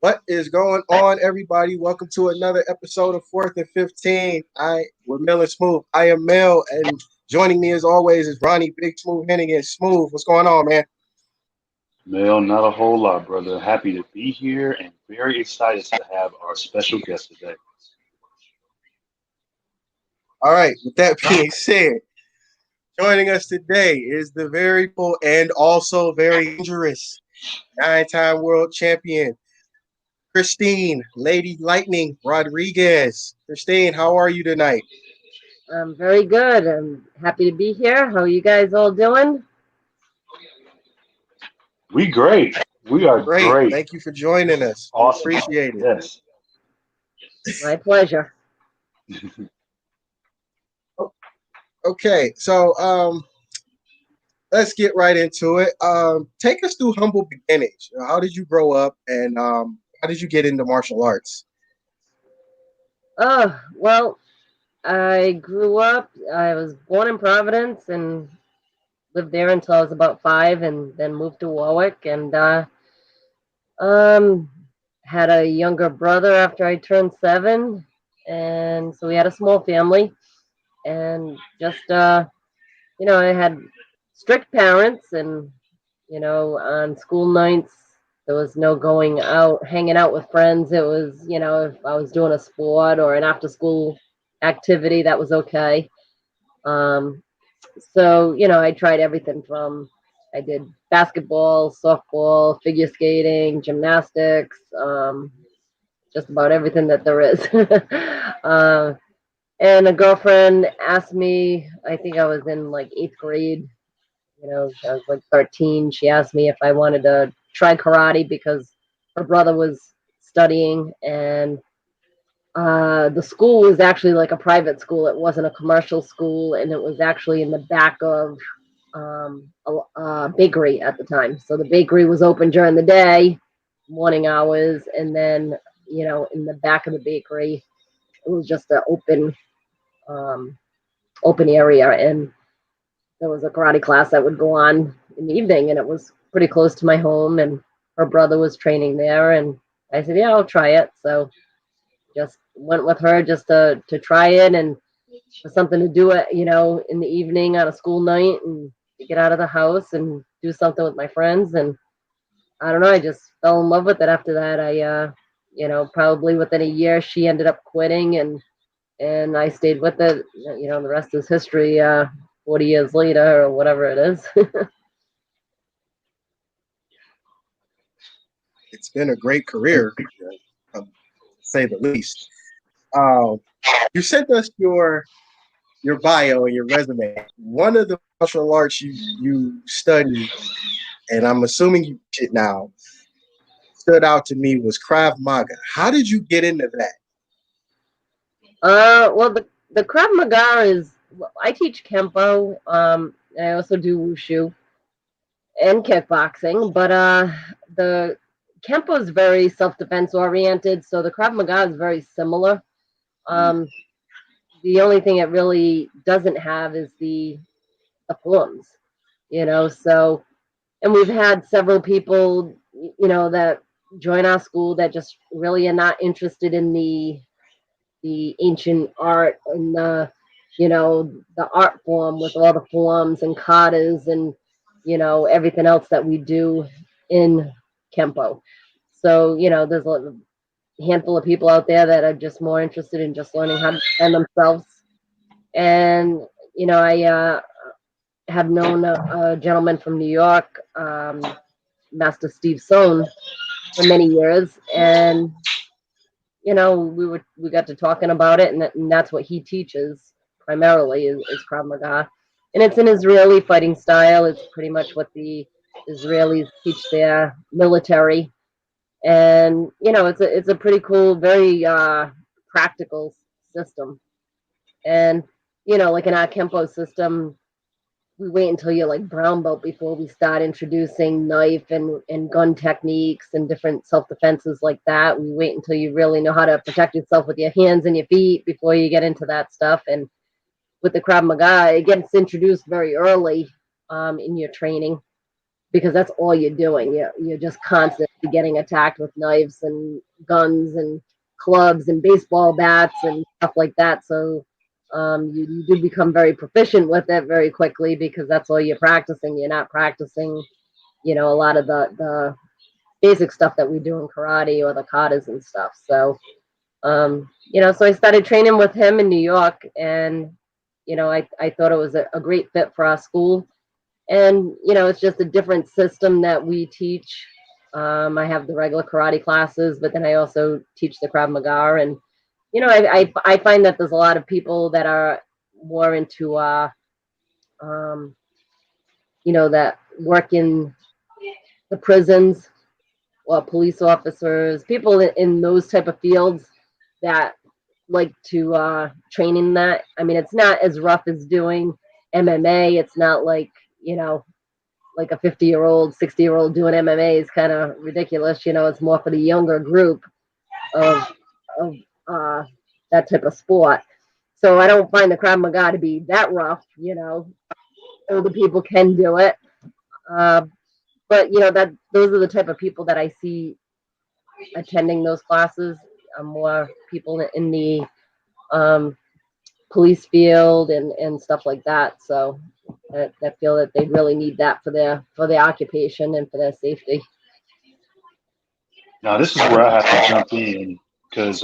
What is going on, everybody? Welcome to another episode of Fourth and 15. We're Mill and Smooth. I am Mel, and joining me as always is Ronnie Big Smooth Hennigan. Smooth, what's going on, man? Mel, not a whole lot, brother. Happy to be here and very excited to have our special guest today. All right, with that being said, joining us today is the very cool and also very dangerous nine-time world champion, Christine Lady Lightning Rodriguez. Christine, how are you tonight? I'm very good. I'm happy to be here. How are you guys all doing? We great. We are Great. great. Thank you for joining us. We Awesome. appreciate it. Yes. My pleasure. Okay, so let's get right into it. Take us through humble beginnings. How did you grow up, and how did you get into martial arts? Well, I grew up, I was born in Providence and lived there until I was about 5 and then moved to Warwick and um, had a younger brother after I turned 7. And so we had a small family and just, I had strict parents and on school nights, there was no going out, hanging out with friends. It was, if I was doing a sport or an after school activity, that was okay. Um, so, I tried everything from, I did basketball, softball, figure skating, gymnastics, just about everything that there is. uh, and a girlfriend asked me, I think I was in like 8th grade, I was like 13. She asked me if I wanted to try karate because her brother was studying, and the school was actually like a private school. It wasn't a commercial school, and it was actually in the back of a bakery at the time. So the bakery was open during the day, morning hours, and then in the back of the bakery, it was just an um, open area, and there was a karate class that would go on in the evening, and it was pretty close to my home. And her brother was training there, and I said, "Yeah, I'll try it." So just went with her just to try it and for something to do it, in the evening on a school night and to get out of the house and do something with my friends. And I don't know, I just fell in love with it after that. Probably within a year, she ended up quitting, and I stayed with it. The rest is history. 40 years later, or whatever it is. It's been a great career, to say the least. Um, you sent us your bio and your resume. One of the martial arts you studied, and I'm assuming you teach it now, stood out to me was Krav Maga. How did you get into that? Well, the Krav Maga is. I teach Kempo. I also do Wushu and kickboxing, but the Kempo is very self defense oriented, so the Krav Maga is very similar. Mm. Um, the only thing it really doesn't have is the forms, So, and we've had several people, that join our school that just really are not interested in the ancient art and the art form with all the forms and katas and everything else that we do in Kempo. So there's a handful of people out there that are just more interested in just learning how to defend themselves. And I have known a gentleman from New York, Master Steve Sohn, for many years, and we got to talking about it, and that's what he teaches primarily is Krav Maga, and it's an Israeli fighting style. It's pretty much what the Israelis teach their military, and it's a pretty cool, very practical system. And like in our Kempo system, we wait until you're like brown belt before we start introducing knife and gun techniques and different self defenses like that. We wait until you really know how to protect yourself with your hands and your feet before you get into that stuff. And with the Krav Maga, it gets introduced very early in your training. because that's all you're doing. You're just constantly getting attacked with knives and guns and clubs and baseball bats and stuff like that. So you do become very proficient with it very quickly because that's all you're practicing. You're not practicing, a lot of the basic stuff that we do in karate or the katas and stuff. So, so I started training with him in New York, and I thought it was a great fit for our school. And it's just a different system that we teach. I have the regular karate classes, but then I also teach the Krav Maga, and I find that there's a lot of people that are more into um, that work in the prisons or police officers, people in those type of fields that like to train in that. I mean, it's not as rough as doing MMA. It's not like a 50-year-old, 60-year-old doing MMA is kind of ridiculous. It's more for the younger group of of uh, that type of sport. So I don't find the Krav Maga to be that rough. Older people can do it, uh, but that those are the type of people that I see attending those classes. More people in the um, police field and stuff like that. So that feel that they really need that for their occupation and for their safety. Now, this is where I have to jump in because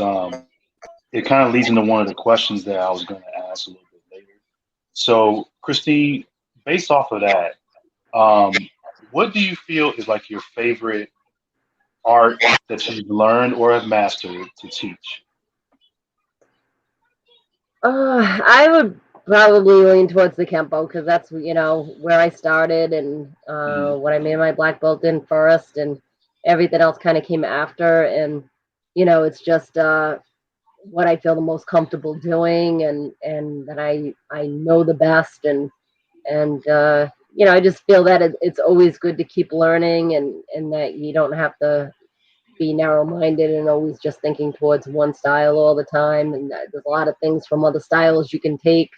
it kind of leads into one of the questions that I was going to ask a little bit later. So, Christine, based off of that, um, what do you feel is like your favorite art that you've learned or have mastered to teach? I would probably lean towards the Kempo because that's where I started and Mm, what I made my black belt in first, and everything else kind of came after. And it's just what I feel the most comfortable doing, and that I know the best, and I just feel that it's always good to keep learning, and that you don't have to be narrow-minded and always just thinking towards one style all the time. And there's a lot of things from other styles you can take.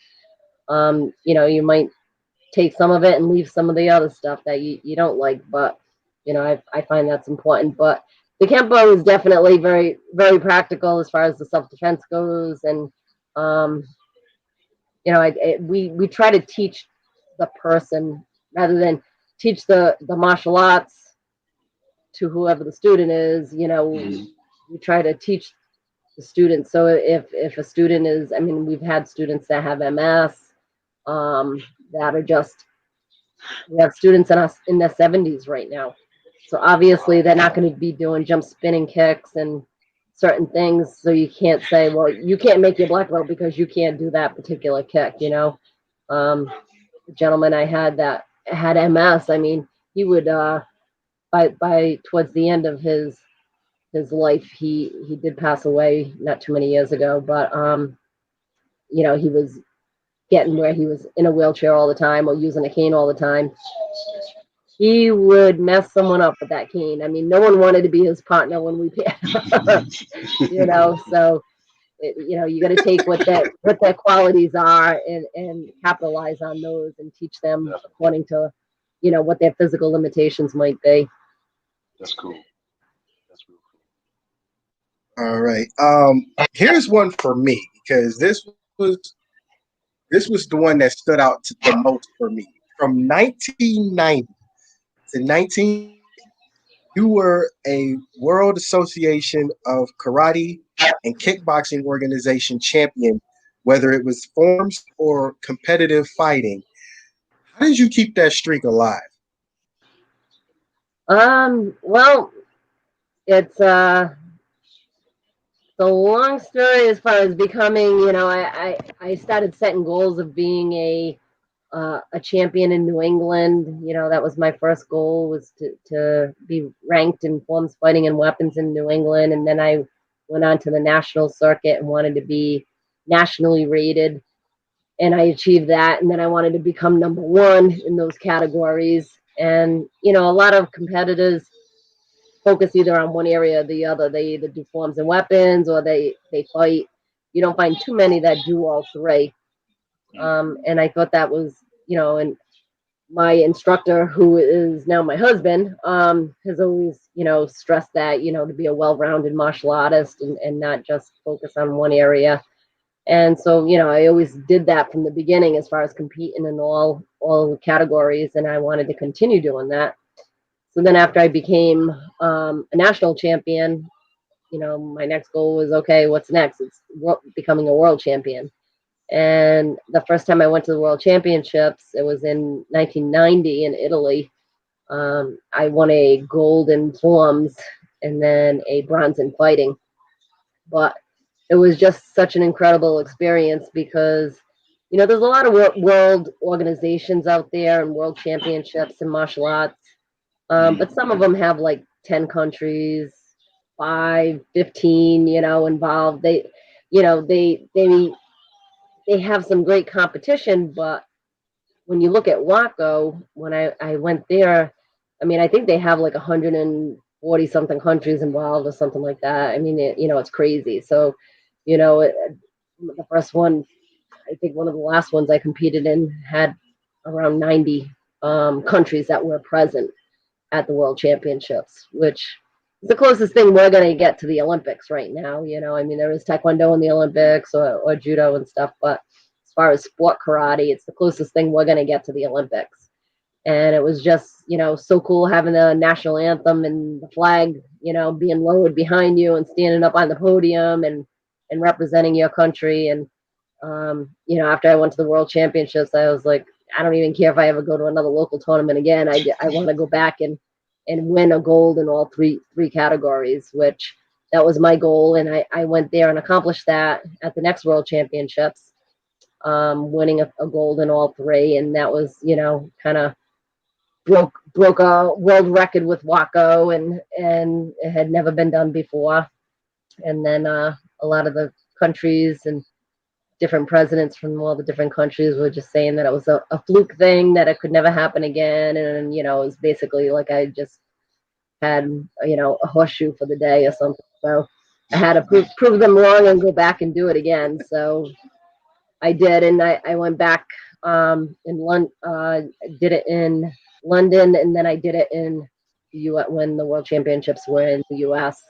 You might take some of it and leave some of the other stuff that you don't like, but I find that's important. But the Kempo is definitely very, very practical as far as the self-defense goes. And um, we try to teach the person rather than teach the martial arts to whoever the student is. mm, We try to teach the students. So if a student is, I mean, we've had students that have MS, um, that are just, we have students in their 70s right now. So obviously they're not going to be doing jump spinning kicks and certain things. So you can't say, well, you can't make your black belt because you can't do that particular kick. The gentleman I had that had MS, I mean, he would by towards the end of his life, he did pass away not too many years ago, but he was getting where he was in a wheelchair all the time or using a cane all the time. He would mess someone up with that cane. I mean, no one wanted to be his partner when we so you got to take what their qualities are and capitalize on those and teach them definitely. according to what their physical limitations might be. That's cool. That's real All right. Here's one for me because this was the one that stood out the most for me. From 1990 to 19, you were a World Association of Karate and Kickboxing Organization champion, whether it was forms or competitive fighting. How did you keep that streak alive? Well, it's a long story as far as becoming. I started setting goals of being a champion in New England. That was my first goal, was to be ranked in forms, fighting, and weapons in New England. And then I went on to the national circuit and wanted to be nationally rated. And I achieved that. And then I wanted to become number one in those categories. And, a lot of competitors focus either on one area or the other. They either do forms and weapons or they fight. You don't find too many that do all three. cool. And I thought that was, and my instructor, who is now my husband, has always, stressed that, to be a well-rounded martial artist and not just focus on one area. And so, I always did that from the beginning as far as competing in all categories, and I wanted to continue doing that. So then after I became a national champion, my next goal was, okay, what's next? It's becoming a world champion. And the first time I went to the World Championships, it was in 1990 in Italy. I won a gold in forms and then a bronze in fighting. But it was just such an incredible experience because, there's a lot of world organizations out there and world championships in martial arts. But some of them have like 10 countries, 5, 15, involved. They have some great competition, but when you look at Waco, when I went there, I mean, I think they have like 140 something countries involved or something like that. I mean, it's crazy. So, the first one, I think one of the last ones I competed in had around 90 countries that were present at the World Championships, which is the closest thing we're going to get to the Olympics right now. I mean, there is Taekwondo in the Olympics or judo and stuff, but as far as sport karate, it's the closest thing we're going to get to the Olympics. And it was just, so cool having the national anthem and the flag, being lowered behind you and standing up on the podium and representing your country. And, after I went to the World Championships, I was like, I don't even care if I ever go to another local tournament again. I want to go back and win a gold in all three categories, which that was my goal. And I went there and accomplished that at the next World Championships, winning a gold in all three. And that was, kind of broke a world record with Waco, and it had never been done before. And then a lot of the countries and different presidents from all the different countries were just saying that it was a fluke thing, that it could never happen again. And, it was basically like I just had, a horseshoe for the day or something. So I had to prove them wrong and go back and do it again. So I did. And I went back in London, did it in London, and then I did it in the U.S. when the World Championships were in the U.S.,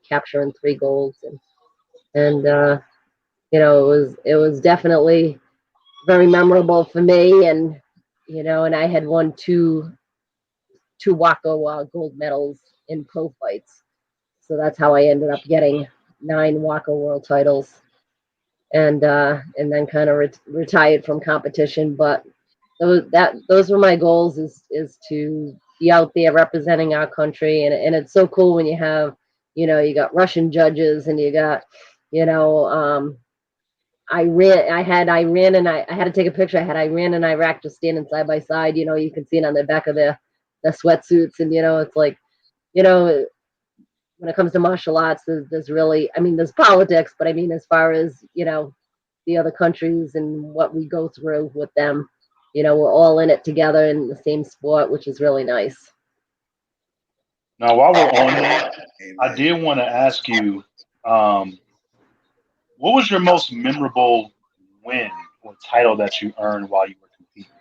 capturing 3 golds. And it was definitely very memorable for me. And and I had won two Waco gold medals in pro fights, so that's how I ended up getting 9 Waco world titles, and then kind of retired from competition. But those were my goals, is to be out there representing our country. And it's so cool when you have, you got Russian judges, and you got, you know Iran, and I had to take a picture. I had Iran and Iraq just standing side by side. You can see it on the back of the sweatsuits. And it's like, you know when it comes to martial arts, there's really, I mean, there's politics, but I mean, as far as the other countries and what we go through with them, we're all in it together in the same sport, which is really nice. Now, while we're on that, I Amen. did want to ask you, um, what was your most memorable win or title that you earned while you were competing?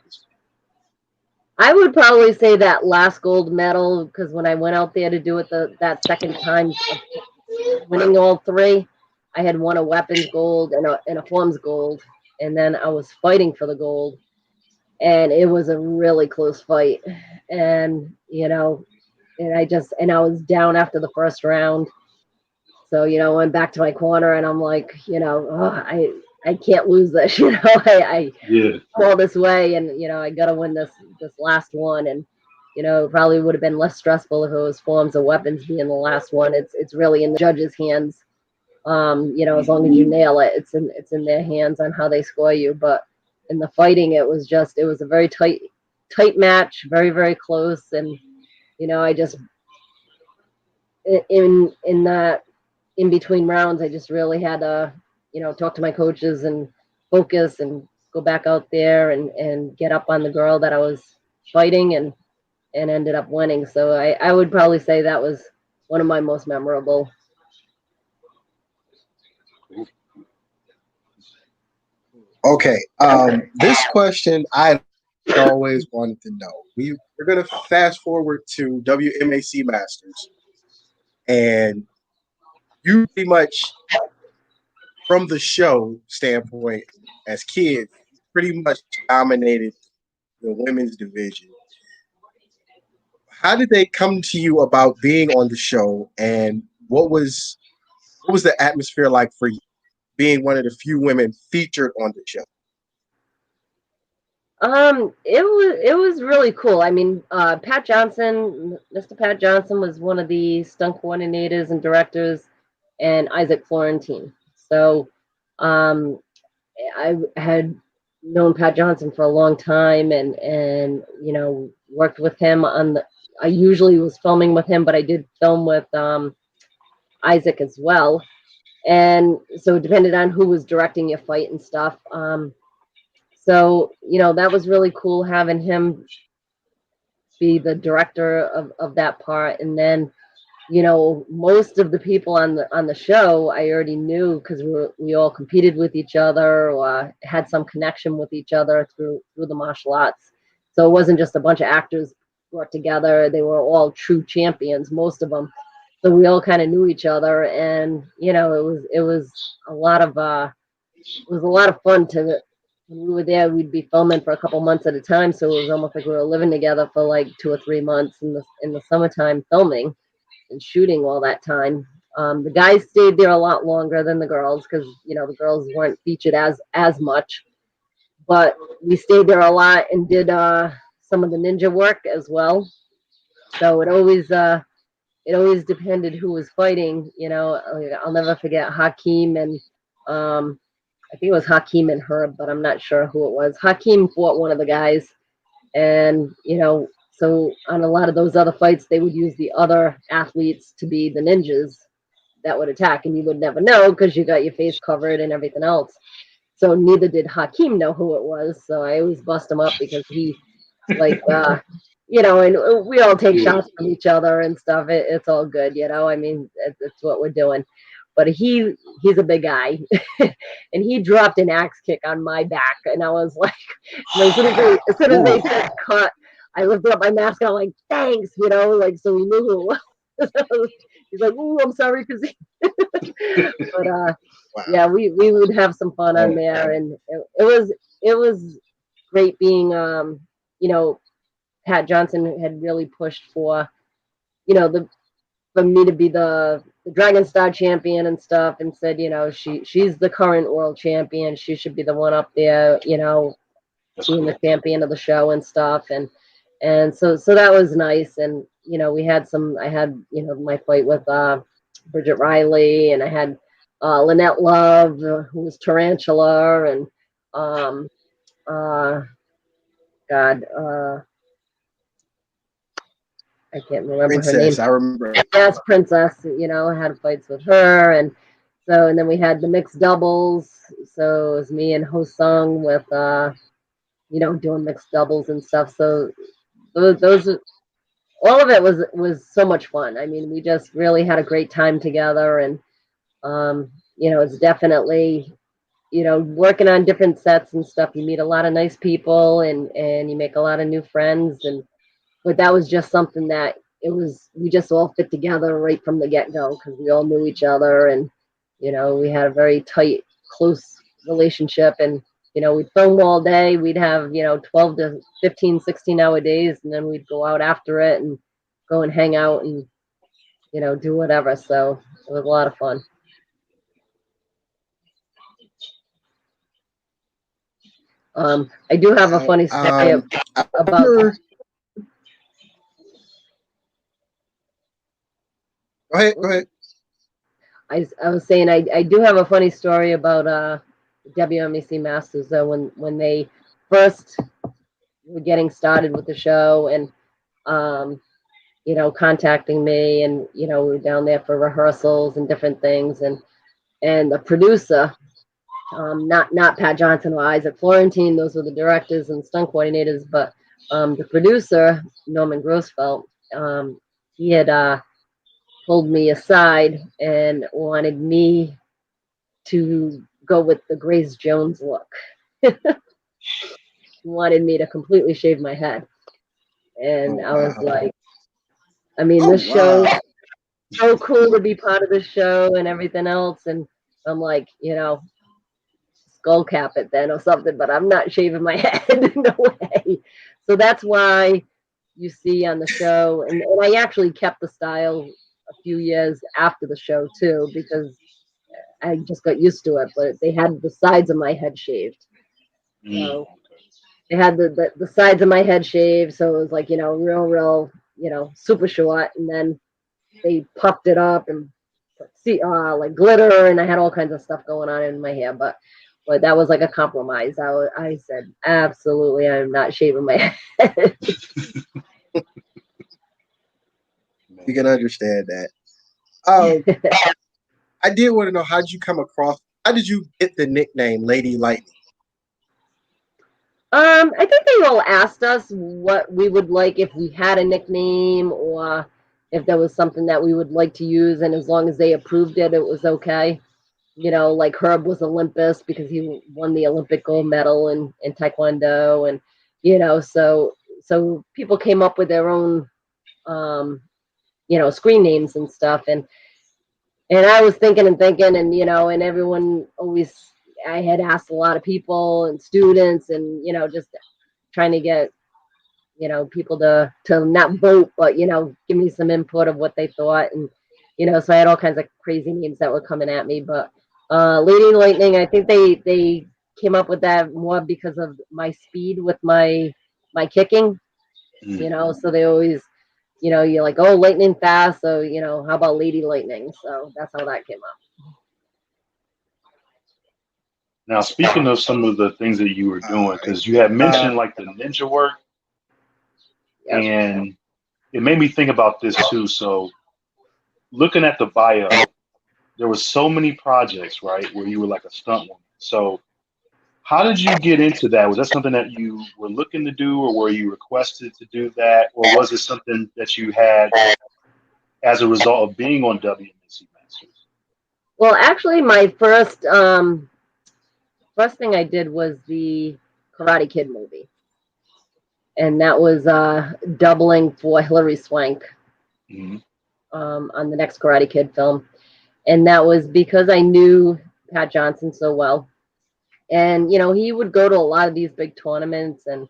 I would probably say that last gold medal, because when I went out there to do it that second time of winning all 3, I had won a weapons gold and a forms gold, and then I was fighting for the gold, and it was a really close fight. And I was down after the first round. So, I went back to my corner, and I'm like, oh, I can't lose this. I Yeah. all this way, and I gotta win this last one. And it probably would have been less stressful if it was forms of weapons being the last one. It's really in the judges' hands. As long as you nail it, it's in their hands on how they score you. But in the fighting, it was a very tight match, very very close. And I just, in that, in between rounds, I just really had to, talk to my coaches and focus and go back out there and get up on the girl that I was fighting, and ended up winning. So I would probably say that was one of my most memorable. Okay. This question I always wanted to know. We're gonna fast forward to WMAC Masters, and you pretty much from the show standpoint, as kids, pretty much dominated the women's division. How did they come to you about being on the show, and what was the atmosphere like for you being one of the few women featured on the show? It was really cool. I mean, Pat Johnson, Mr. Pat Johnson was one of the stunt coordinators and directors, and Isaac Florentine. So, um, I had known Pat Johnson for a long time, and worked with him on the. I usually was filming with him, but I did film with Isaac as well, and so it depended on who was directing your fight and stuff. So that was really cool having him be the director of that part, and then most of the people on the show I already knew because we all competed with each other or had some connection with each other through the martial arts. So it wasn't just a bunch of actors brought together; they were all true champions, most of them. So we all kind of knew each other, and it was a lot of it was a lot of fun to when we were there. We'd be filming for a couple months at a time, so it was almost like we were living together for like 2 or 3 months in the summertime filming and shooting all that time. The guys stayed there a lot longer than the girls because the girls weren't featured as much, but we stayed there a lot and did some of the ninja work as well. So it always depended who was fighting. Like, I'll never forget Hakeem and I think it was Hakeem and Herb, but I'm not sure who it was. Hakeem fought one of the guys, and so on a lot of those other fights, they would use the other athletes to be the ninjas that would attack, and you would never know because you got your face covered and everything else. So neither did Hakeem know who it was. So I always bust him up because he like and we all take Yeah. shots from each other and stuff. It's all good. I mean, it's what we're doing. But he's a big guy, and he dropped an axe kick on my back, and I was like, as soon as they Ooh. said cut, I lifted up my mask and I'm like, thanks, like so we knew who it was. He's like, "Ooh, I'm sorry," because but Wow. yeah, we would have some fun on Oh, there, and it was great being you know Pat Johnson had really pushed for the for me to be the Dragon Star champion and stuff, and said she's the current world champion, she should be the one up there, that's being the cool. champion of the show and stuff, and so that was nice, and we had some I had my fight with Bridget Riley, and I had Lynette Love, who was Tarantula, and um uh God, I can't remember her name. Princess, I remember. Yes, Princess. I had fights with her, and then we had the mixed doubles. So it was me and Ho Sung with doing mixed doubles and stuff. So those all of it was so much fun. I mean, we just really had a great time together, and it's definitely working on different sets and stuff. You meet a lot of nice people, and you make a lot of new friends, and but that was just something that we just all fit together right from the get-go because we all knew each other, and we had a very tight, close relationship, and we'd film all day. We'd have 12 to 15, 16-hour days, and then we'd go out after it and go and hang out and do whatever. So it was a lot of fun. I do have a Wow. funny story I about remember. Go ahead. Go ahead. I was saying I do have a funny story about WMEC Masters, though, when they first were getting started with the show, and um, contacting me, and we were down there for rehearsals and different things, and the producer, not Pat Johnson or Isaac Florentine, those were the directors and stunt coordinators, but the producer, Norman Grossfelt, he had pulled me aside and wanted me to go with the Grace Jones look. wanted me to completely shave my head. Oh And I was wow. like, I mean, Oh this show's wow. so cool to be part of the show and everything else. And I'm like, skull cap it then or something, but I'm not shaving my head. No way. So that's why you see on the show, and I actually kept the style a few years after the show too, because I just got used to it. But they had the sides of my head shaved. Mm, So they had the sides of my head shaved, so it was like, real, super short, and then they puffed it up and see like glitter, and I had all kinds of stuff going on in my hair, but that was like a compromise. I said absolutely, I'm not shaving my head. You man. can understand that. Um, I did want to know, how did you come across? How did you get the nickname Lady Lightning? I think they all asked us what we would like if we had a nickname, or if there was something that we would like to use, and as long as they approved it, it was okay. Like Herb was Olympus because he won the Olympic gold medal in Taekwondo, and so people came up with their own um, screen names and stuff, and I was thinking and thinking, and and everyone always, I had asked a lot of people and students, and just trying to get people to not vote, but give me some input of what they thought, and so I had all kinds of crazy names that were coming at me, but Lady Lightning, I think they came up with that more because of my speed with my kicking, Mm. so they always, you're like, oh, lightning fast, so how about Lady Lightning? So that's how that came up. Now, speaking of some of the things that you were All doing, right. because you had Uh, mentioned like the ninja work, Yep. and it made me think about this too. So, looking at the bio, there were so many projects, right, where you were like a stunt woman. So, how did you get into that? Was that something that you were looking to do, or were you requested to do that, or was it something that you had as a result of being on WNC Masters? Well, actually, my first thing I did was the Karate Kid movie, and that was doubling for Hilary Swank Hmm. on the next Karate Kid film, and that was because I knew Pat Johnson so well, and he would go to a lot of these big tournaments and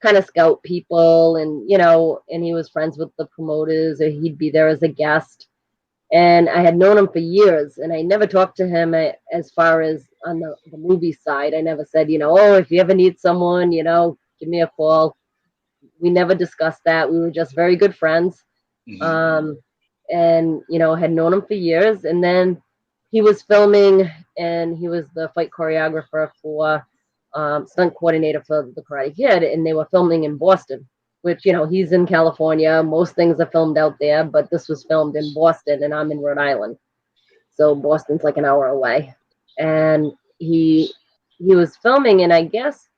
kind of scout people, and and he was friends with the promoters, or he'd be there as a guest. And I had known him for years, and I never talked to him as far as on the movie side. I never said, oh, if you ever need someone, give me a call. We never discussed that. We were just very good friends. Hmm. Um, and, had known him for years. And then he was filming, and he was the fight choreographer for stunt coordinator for the Karate Kid, and they were filming in Boston, which he's in California. Most things are filmed out there, but this was filmed in Boston, and I'm in Rhode Island, so Boston's like an hour away. And he was filming, and I guess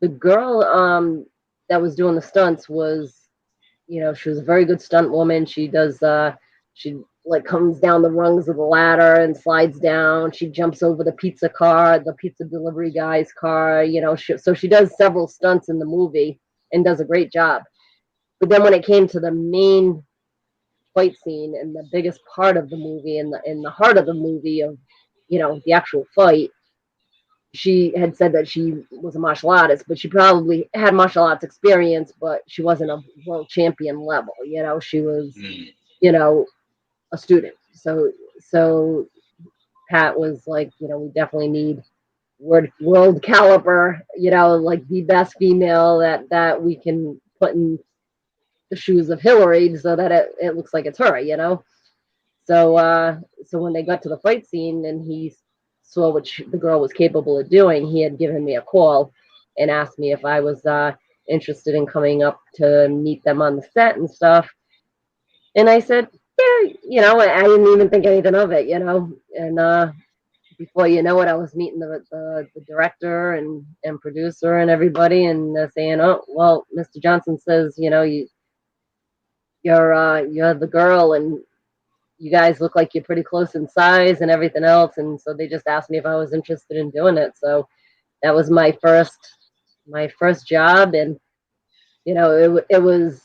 the girl that was doing the stunts was, she was a very good stunt woman. She does she like comes down the rungs of the ladder and slides down. She jumps over the pizza car, the pizza delivery guy's car, so she does several stunts in the movie and does a great job. But then when it came to the main fight scene and the biggest part of the movie and the heart of the movie of, the actual fight, she had said that she was a martial artist, but she probably had martial arts experience, but she wasn't a world champion level. She was, Mm. you know, a student. So Pat was like, we definitely need world caliber, like the best female that we can put in the shoes of Hillary, so that it looks like it's her. So when they got to the fight scene and he saw what the girl was capable of doing, he had given me a call and asked me if I was interested in coming up to meet them on the set and stuff. And I said, yeah, I didn't even think anything of it, And before you know it, I was meeting the director and producer and everybody, and they're saying, oh, well, Mr. Johnson says, you're the girl, and you guys look like you're pretty close in size and everything else. And so they just asked me if I was interested in doing it. So that was my first my first job, and it was,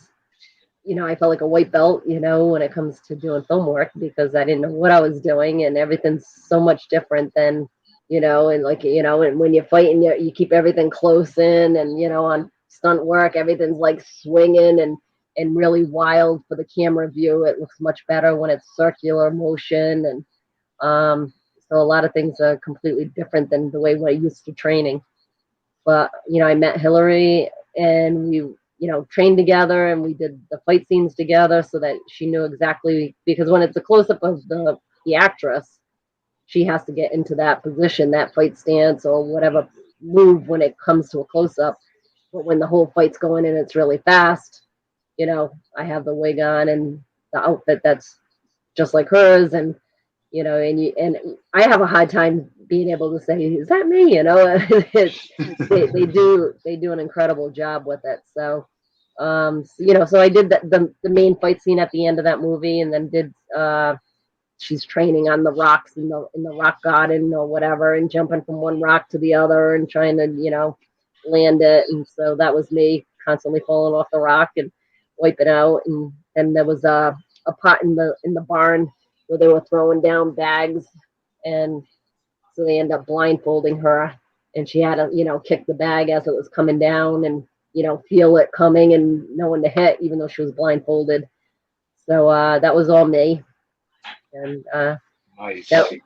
I felt like a white belt, when it comes to doing film work because I didn't know what I was doing, and everything's so much different than, and like, and when you're fighting, you keep everything close in, and, on stunt work, everything's like swinging and really wild for the camera view. It looks much better when it's circular motion. And so a lot of things are completely different than the way we're used to training. But I met Hillary, and we trained together, and we did the fight scenes together so that she knew exactly, because when it's a close up of the actress, she has to get into that position, that fight stance or whatever move when it comes to a close up. But when the whole fight's going and it's really fast, I have the wig on and the outfit that's just like hers, and and I have a hard time being able to say, "Is that me?" They do an incredible job with it. So, so I did the main fight scene at the end of that movie, and then did she's training on the rocks in the rock garden or whatever, and jumping from one rock to the other and trying to land it. And so that was me constantly falling off the rock and wiping out. And there was a pot in the barn where they were throwing down bags, and so they end up blindfolding her, and she had to kick the bag as it was coming down, and feel it coming and know when to hit, even though she was blindfolded. So that was all me. And Nice. that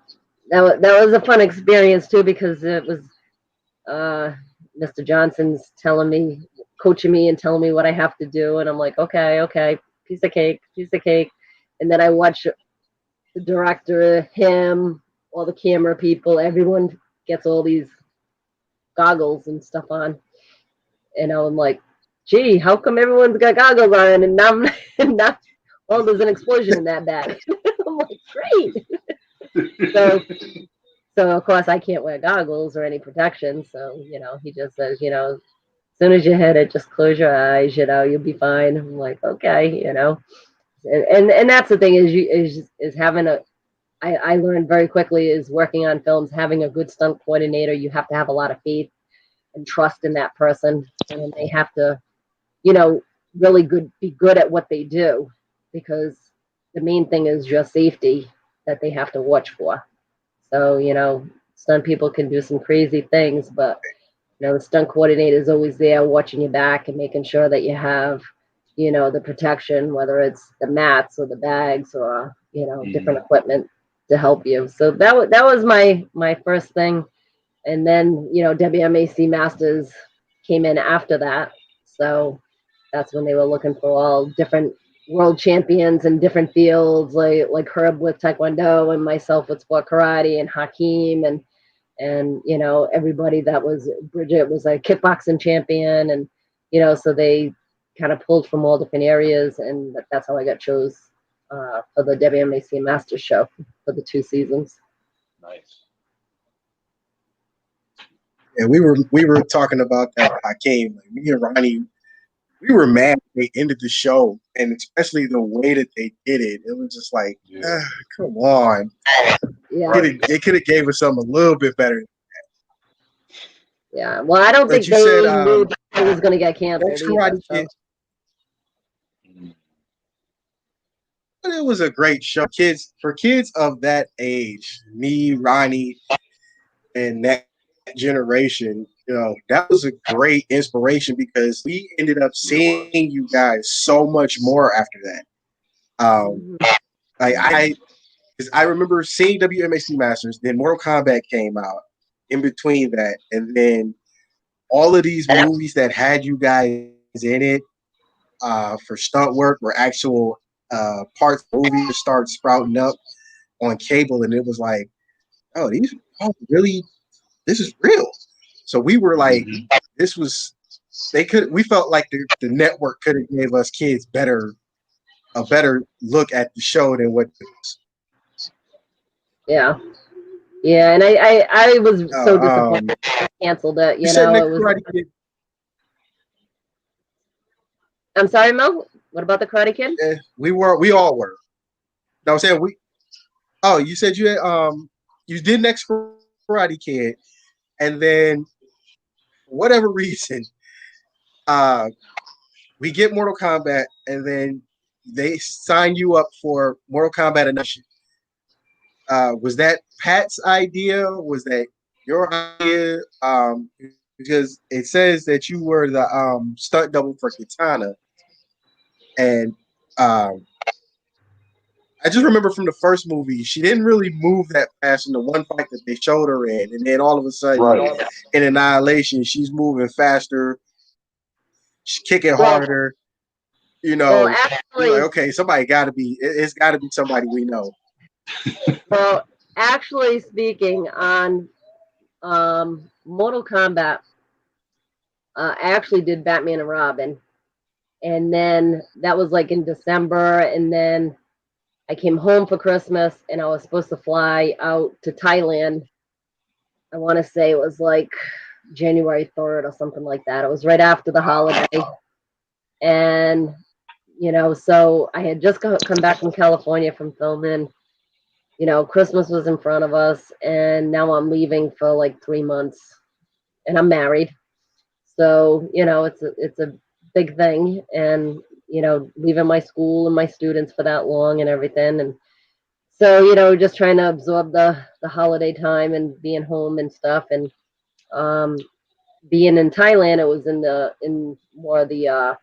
was a fun experience too, because it was Mr. Johnson's telling me, coaching me and telling me what I have to do, and I'm like, okay, okay, piece of cake, piece of cake. And then I watch the director, him, all the camera people, everyone gets all these goggles and stuff on. And I'm like, gee, how come everyone's got goggles on and I'm not, well, there's an explosion in that bag. I'm like, great. So So of course I can't wear goggles or any protection. So he just says, as soon as you hit it, just close your eyes. You'll be fine. I'm like, okay. And that's the thing, is having a. I learned very quickly, is working on films, having a good stunt coordinator. You have to have a lot of faith and trust in that person, and they have to, you know, really be good at what they do, because the main thing is your safety that they have to watch for. So, stunt people can do some crazy things, but the stunt coordinator is always there watching your back and making sure that you have, the protection, whether it's the mats or the bags or, different equipment to help you. So that was my first thing. And then, WMAC Masters came in after that. So that's when they were looking for all different world champions in different fields, like Herb with Taekwondo and myself with sport karate and Hakeem, and everybody that was, Bridget was a kickboxing champion, and so they kind of pulled from all different areas, and that's how I got chose for the WMAC Masters show for the 2 seasons. Nice. And we were talking about that Hakeem. Like, me and Ronnie, we were mad they ended the show, and especially the way that they did it. It was just like, come on. Yeah. It could have gave us something a little bit better. Yeah. Well, I don't think But you they said knew it was going to get canceled Next either. Karate So. Kid. But it was a great show. For kids of that age, me, Ronnie, and that generation, that was a great inspiration, because we ended up seeing you guys so much more after that. Like because I remember seeing WMAC Masters, then Mortal Kombat came out in between that, and then all of these movies that had you guys in it for stunt work were actual parts of movies started sprouting up on cable, and it was like, oh, really, this is real. So we were like, this was we felt like the network could have gave us kids a better look at the show than what it was. Yeah. Yeah, and I was so disappointed they canceled it. You said next It was. Karate Kid. I'm sorry, Mo. What about the Karate Kid? We all were. No, I'm saying we. Oh, you said you did next Karate Kid, and then whatever reason, uh, we get Mortal Kombat, and then they sign you up for Mortal Kombat Annihilation. Was that Pat's idea? Was that your idea? Because it says that you were the stunt double for Katana, and um, I just remember from the first movie, she didn't really move that fast in the one fight that they showed her in, and then all of a sudden, Right. in Annihilation, she's moving faster, she's kicking Well, harder. well, You're like, actually, okay, somebody got to be. It's got to be somebody we know. well, actually speaking on Mortal Kombat, I actually did Batman and Robin, and then that was like in December, and then I came home for Christmas, and I was supposed to fly out to Thailand. I want to say it was like January 3rd or something like that. It was right after the holiday, and so I had just come back from California from filming. Christmas was in front of us, and now I'm leaving for like 3 months, and I'm married. So, it's a big thing, and leaving my school and my students for that long and everything, and so just trying to absorb the holiday time and being home and stuff, and um, being in Thailand, it was in more of the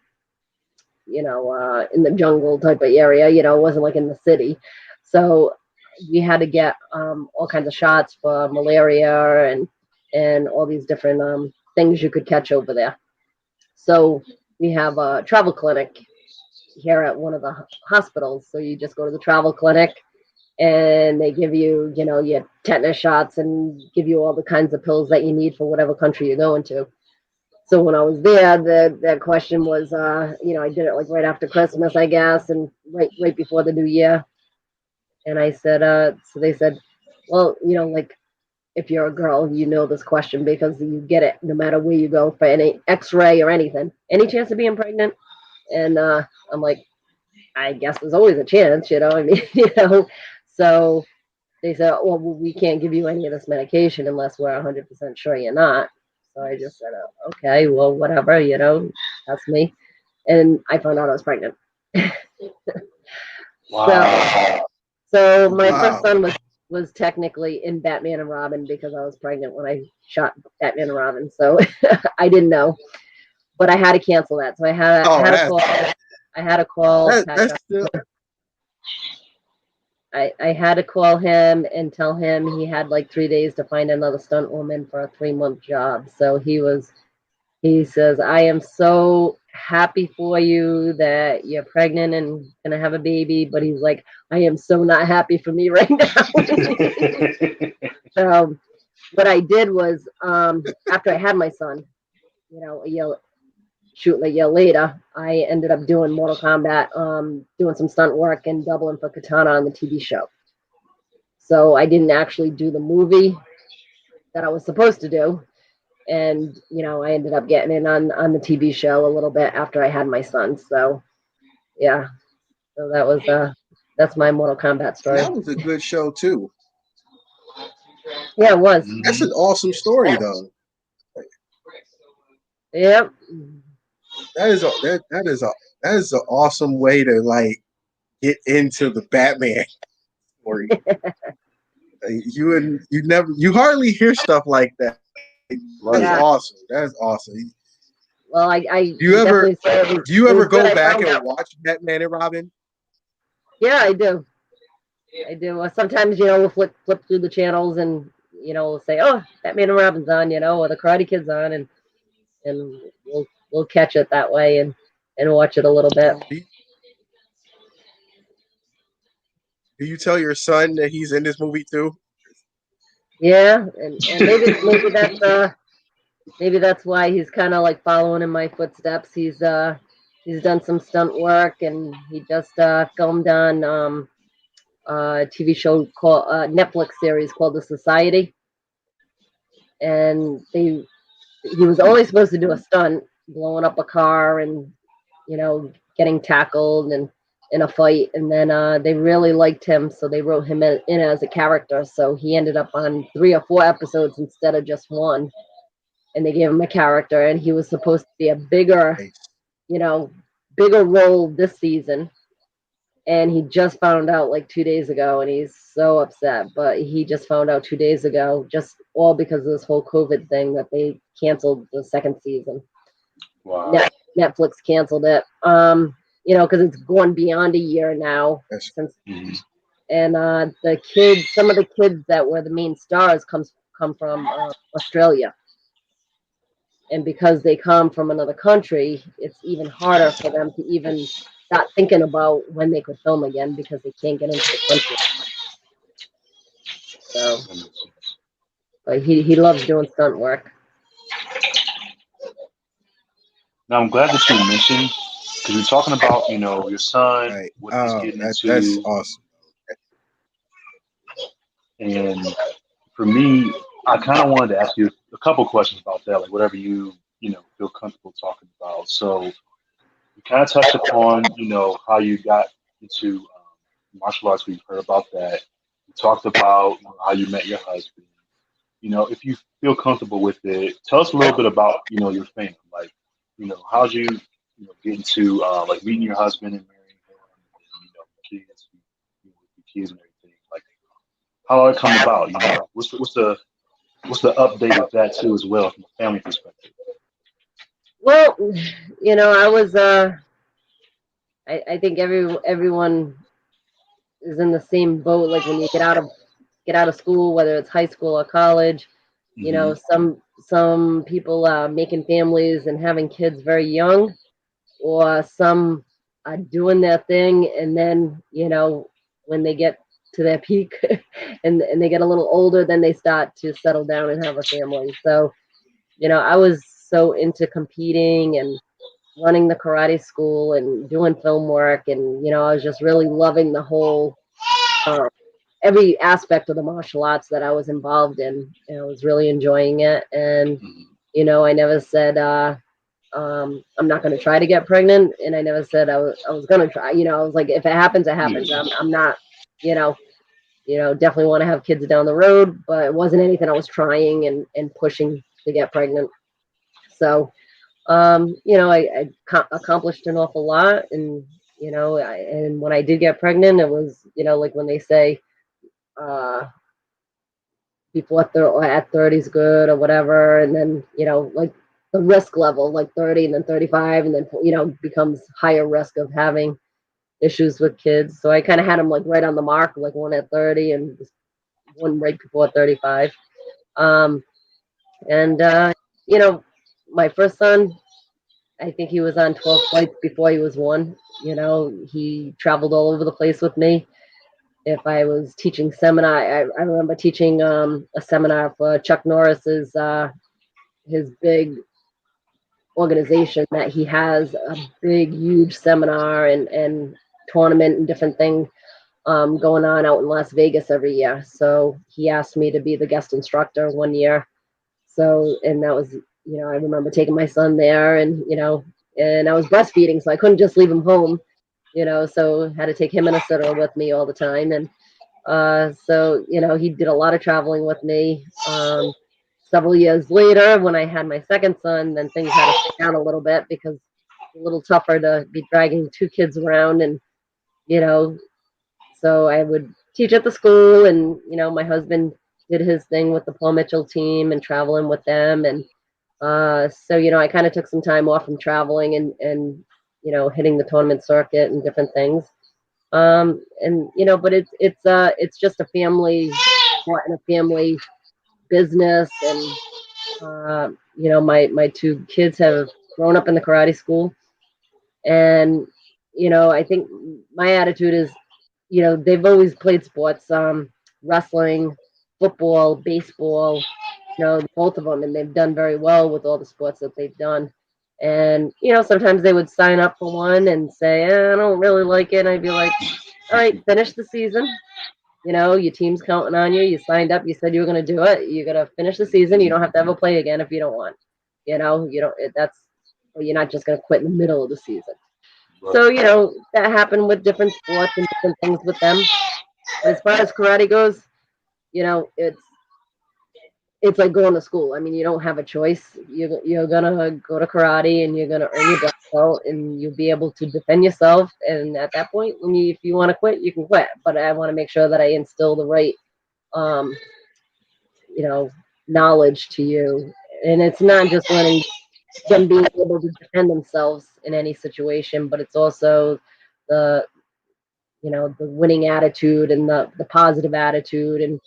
in the jungle type of area. It wasn't like in the city, so we had to get all kinds of shots for malaria and all these different things you could catch over there. So we have a travel clinic here at one of the hospitals. So you just go to the travel clinic and they give you, your tetanus shots and give you all the kinds of pills that you need for whatever country you're going to. So when I was there, the question was, I did it like right after Christmas, I guess, and right before the new year. And I said, so they said, well, like if you're a girl, this question because you get it no matter where you go for any X-ray or anything. Any chance of being pregnant? And I'm like, I guess there's always a chance, I mean, So they said, well, we can't give you any of this medication unless we're 100% sure you're not. So I just said, okay, well, whatever, that's me. And I found out I was pregnant. Wow. So my first Wow. son was technically in Batman and Robin because I was pregnant when I shot Batman and Robin. So I didn't know, but I had to cancel that. So I had Oh, had a call. I had to call that's still. I had to call him and tell him he had like 3 days to find another stunt woman for a 3-month job. So he says, I am so happy for you that you're pregnant and gonna have a baby, but he's like, I am so not happy for me right now. So what I did was after I had my son, a year later, I ended up doing Mortal Kombat, doing some stunt work and doubling for Katana on the TV show. So I didn't actually do the movie that I was supposed to do. And, I ended up getting in on the TV show a little bit after I had my son. So yeah. So that's my Mortal Kombat story. That was a good show too. Yeah, it was. That's an awesome story though. Yep. That is an awesome way to like get into the Batman story. You hardly hear stuff like that. That's Right. Yeah. awesome. That's awesome. Well, I Do you ever definitely say it was, do you it ever was good. go I back found and out. watch Batman and Robin? Yeah, I do. I do. Sometimes, we'll flip through the channels and, we'll say, oh, Batman and Robin's on, or the Karate Kid's on, and we'll catch it that way and watch it a little bit. Do you tell your son that he's in this movie too? Yeah, and maybe that's why he's kind of like following in my footsteps. He's done some stunt work and he just filmed on a TV show called Netflix series called The Society, and he was only supposed to do a stunt, blowing up a car and getting tackled and in a fight, and then they really liked him, so they wrote him in as a character. So he ended up on 3 or 4 episodes instead of just one. and they gave him a character, and he was supposed to be a bigger, Nice. you know, bigger role this season. And he just found out like 2 days ago, and he's so upset. But he just found out 2 days ago, just all because of this whole COVID thing, that they canceled the second season. Wow. Net- Netflix canceled it. Because it's gone beyond a year now That's since. Mhm. And the kids, some of the kids that were the main stars, come from Australia, and because they come from another country, it's even harder for them to even start thinking about when they could film again because they can't get into the country. So, That makes sense. but he loves doing stunt work. Now I'm glad that you mentioned because we're talking about your son, right. what he's Oh, getting that's into, awesome. and for me, I kind of wanted to ask you a couple questions about that, like whatever you feel comfortable talking about. So you kind of touched upon how you got into martial arts. We've heard about that. You talked about how you met your husband. If you feel comfortable with it, tell us a little bit about your family. Like, how'd you get into like meeting your husband and marrying him, and kids, with your kids and everything. Like, how did it come about? What's the update with that too as well from a family perspective? Well, I was. I think everyone is in the same boat. Like when you get out of school, whether it's high school or college, Hmm. some people are making families and having kids very young, or some are doing their thing, and then when they get to their peak and they get a little older, then they start to settle down and have a family. So I was so into competing and running the karate school and doing film work, and I was just really loving the whole uh, every aspect of the martial arts that I was involved in. I was really enjoying it, and Hmm. I never said I'm not going to try to get pregnant, and I never said I was going to try. I was like, if it happens, it Yeah. happens. I'm not, you know, definitely want to have kids down the road, but it wasn't anything I was trying and pushing to get pregnant. So, I accomplished an awful lot, and and when I did get pregnant, it was like when they say uh, before at 30 is good or whatever, and then like the risk level like 30 and then 35 and then becomes higher risk of having issues with kids. So I kind of had them like right on the mark, like one at 30 and one right before 35. Um, and you know, my first son, I think he was on 12 flights before he was one. He traveled all over the place with me. If I was teaching seminar, I remember teaching a seminar for Chuck Norris's his big organization that he has a big, huge seminar and tournament and different thing going on out in Las Vegas every year. So he asked me to be the guest instructor one year. So, and that was, I remember taking my son there, and I was breastfeeding, so I couldn't just leave him home, so had to take him in a sitter with me all the time. And so, he did a lot of traveling with me. Several years later, when I had my second son, then things had to sit down a little bit because it's a little tougher to be dragging two kids around. And, you know, so I would teach at the school, and, my husband did his thing with the Paul Mitchell team and traveling with them. And so, I kind of took some time off from traveling and hitting the tournament circuit and different things. And but it's just a family sport and a family business. And my two kids have grown up in the karate school, and I think my attitude is, they've always played sports, wrestling, football, baseball, both of them, and they've done very well with all the sports that they've done. And sometimes they would sign up for one and say, I don't really like it. And I'd be like, all right, finish the season. Your team's counting on you. You signed up. You said you were going to do it. You got to finish the season. You don't have to ever play again if you don't want. You don't. You're not just going to quit in the middle of the season. Right. So that happened with different sports and different things with them. But as far as karate goes, it's it's like going to school. I mean, you don't have a choice. You're gonna go to karate, and you're gonna earn your black belt, and you'll be able to defend yourself. And at that point, if you want to quit, you can quit. But I want to make sure that I instill the right, um, you know, knowledge to you. And it's not just learning them being able to defend themselves in any situation, but it's also the the winning attitude and the positive attitude,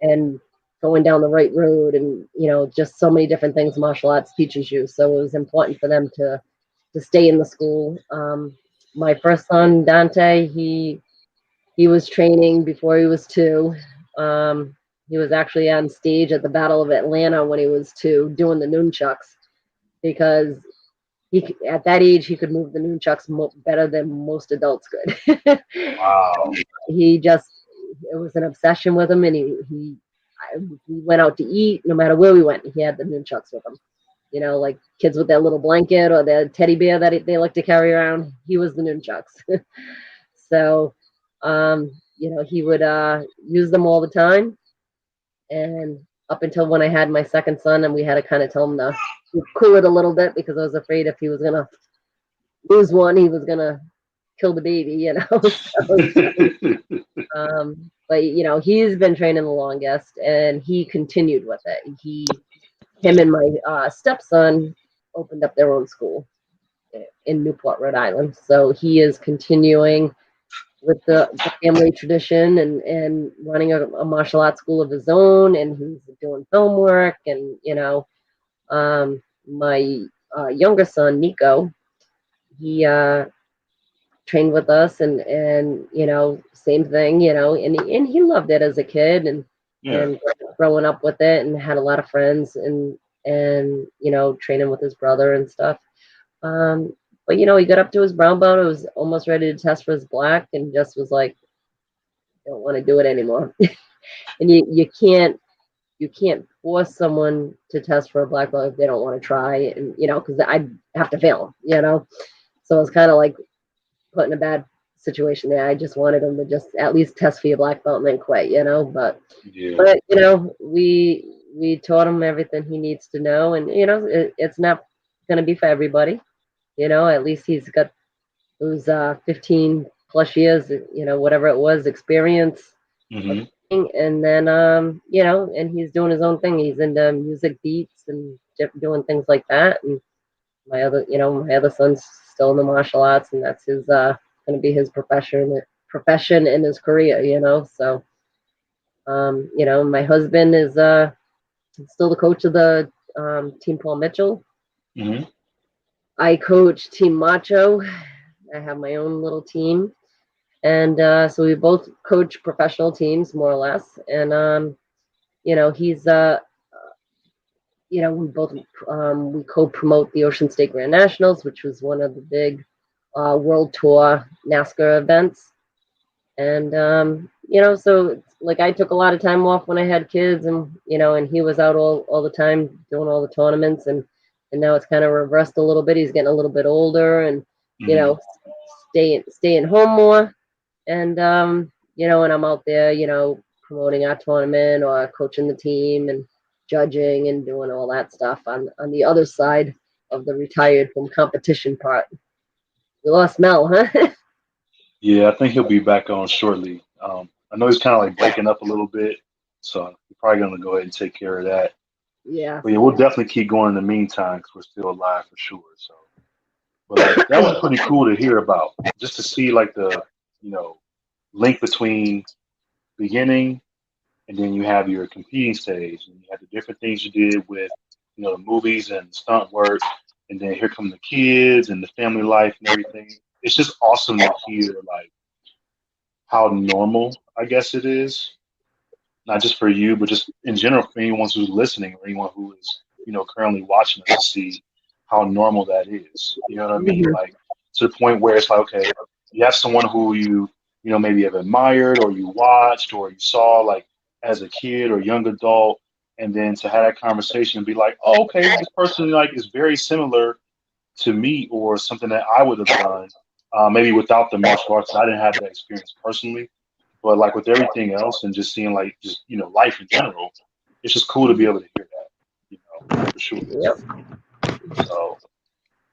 and going down the right road, and just so many different things martial arts teaches you. So it was important for them to stay in the school. My first son Dante, he was training before he was 2. He was actually on stage at the Battle of Atlanta when he was 2 doing the nunchucks, because at that age he could move the nunchucks better than most adults could. Wow. He just It was an obsession with him, and we went out to eat. No matter where we went, he had the nunchucks with him. Like kids with their little blanket or their teddy bear that they like to carry around. He was the nunchucks. So, he would use them all the time, and up until when I had my second son, and we had to kind of tell him to cool it a little bit, because I was afraid if he was gonna lose one, he was gonna kill the baby. But he's been training the longest, and he continued with it. Him and my stepson opened up their own school in Newport, Rhode Island. So he is continuing with the family tradition, and running a martial arts school of his own, and he's doing film work. And my younger son Nico, he trained with us, and same thing, and he loved it as a kid, and Yeah. and growing up with it, and had a lot of friends, and training with his brother and stuff. But he got up to his brown belt. It was almost ready to test for his black, and just was like, don't want to do it anymore. And you can't force someone to test for a black belt if they don't want to try, and because I have to fail them. So it's kind of like put in a bad situation there. I just wanted him to just at least test for your black belt and then quit. But Yeah. we taught him everything he needs to know, and it's not going to be for everybody. At least he's got those 15 plus years, whatever it was, experience. Hmm. And then and he's doing his own thing. He's into music beats and doing things like that. And my other son's still in the martial arts, and that's his going to be his profession and his career. So my husband is still the coach of the team Paul Mitchell. Hmm. I coach Team Macho. I have my own little team, and so we both coach professional teams, more or less. And he's we both we co-promote the Ocean State Grand Nationals, which was one of the big World Tour NASCAR events. And so like I took a lot of time off when I had kids, and he was out all the time doing all the tournaments, and now it's kind of reversed a little bit. He's getting a little bit older, and Hmm. staying home more, and and I'm out there, promoting our tournament or coaching the team and judging and doing all that stuff on the other side of the retired from competition part. We lost Mel, huh? Yeah, I think he'll be back on shortly. I know he's kind of like breaking up a little bit, so we're probably going to go ahead and take care of that. Yeah. But yeah, we'll definitely keep going in the meantime because we're still alive for sure. So, but that was pretty cool to hear about, just to see like the you know link between beginning, and then you have your competing stage, and you have the different things you did with the movies and stunt work, and then here come the kids and the family life and everything. It's just awesome to hear like how normal I guess it is, not just for you, but just in general for anyone who's listening or anyone who is currently watching us, to see how normal that is. You know what I mean? Mhm. Like to the point where it's like, okay, you have someone who you maybe have admired or you watched or you saw like as a kid or young adult, and then to have that conversation and be like, oh, okay, this person like is very similar to me or something that I would have done, maybe without the martial arts. I didn't have that experience personally, but like with everything else and just seeing like just life in general, it's just cool to be able to hear for sure. Yep. So,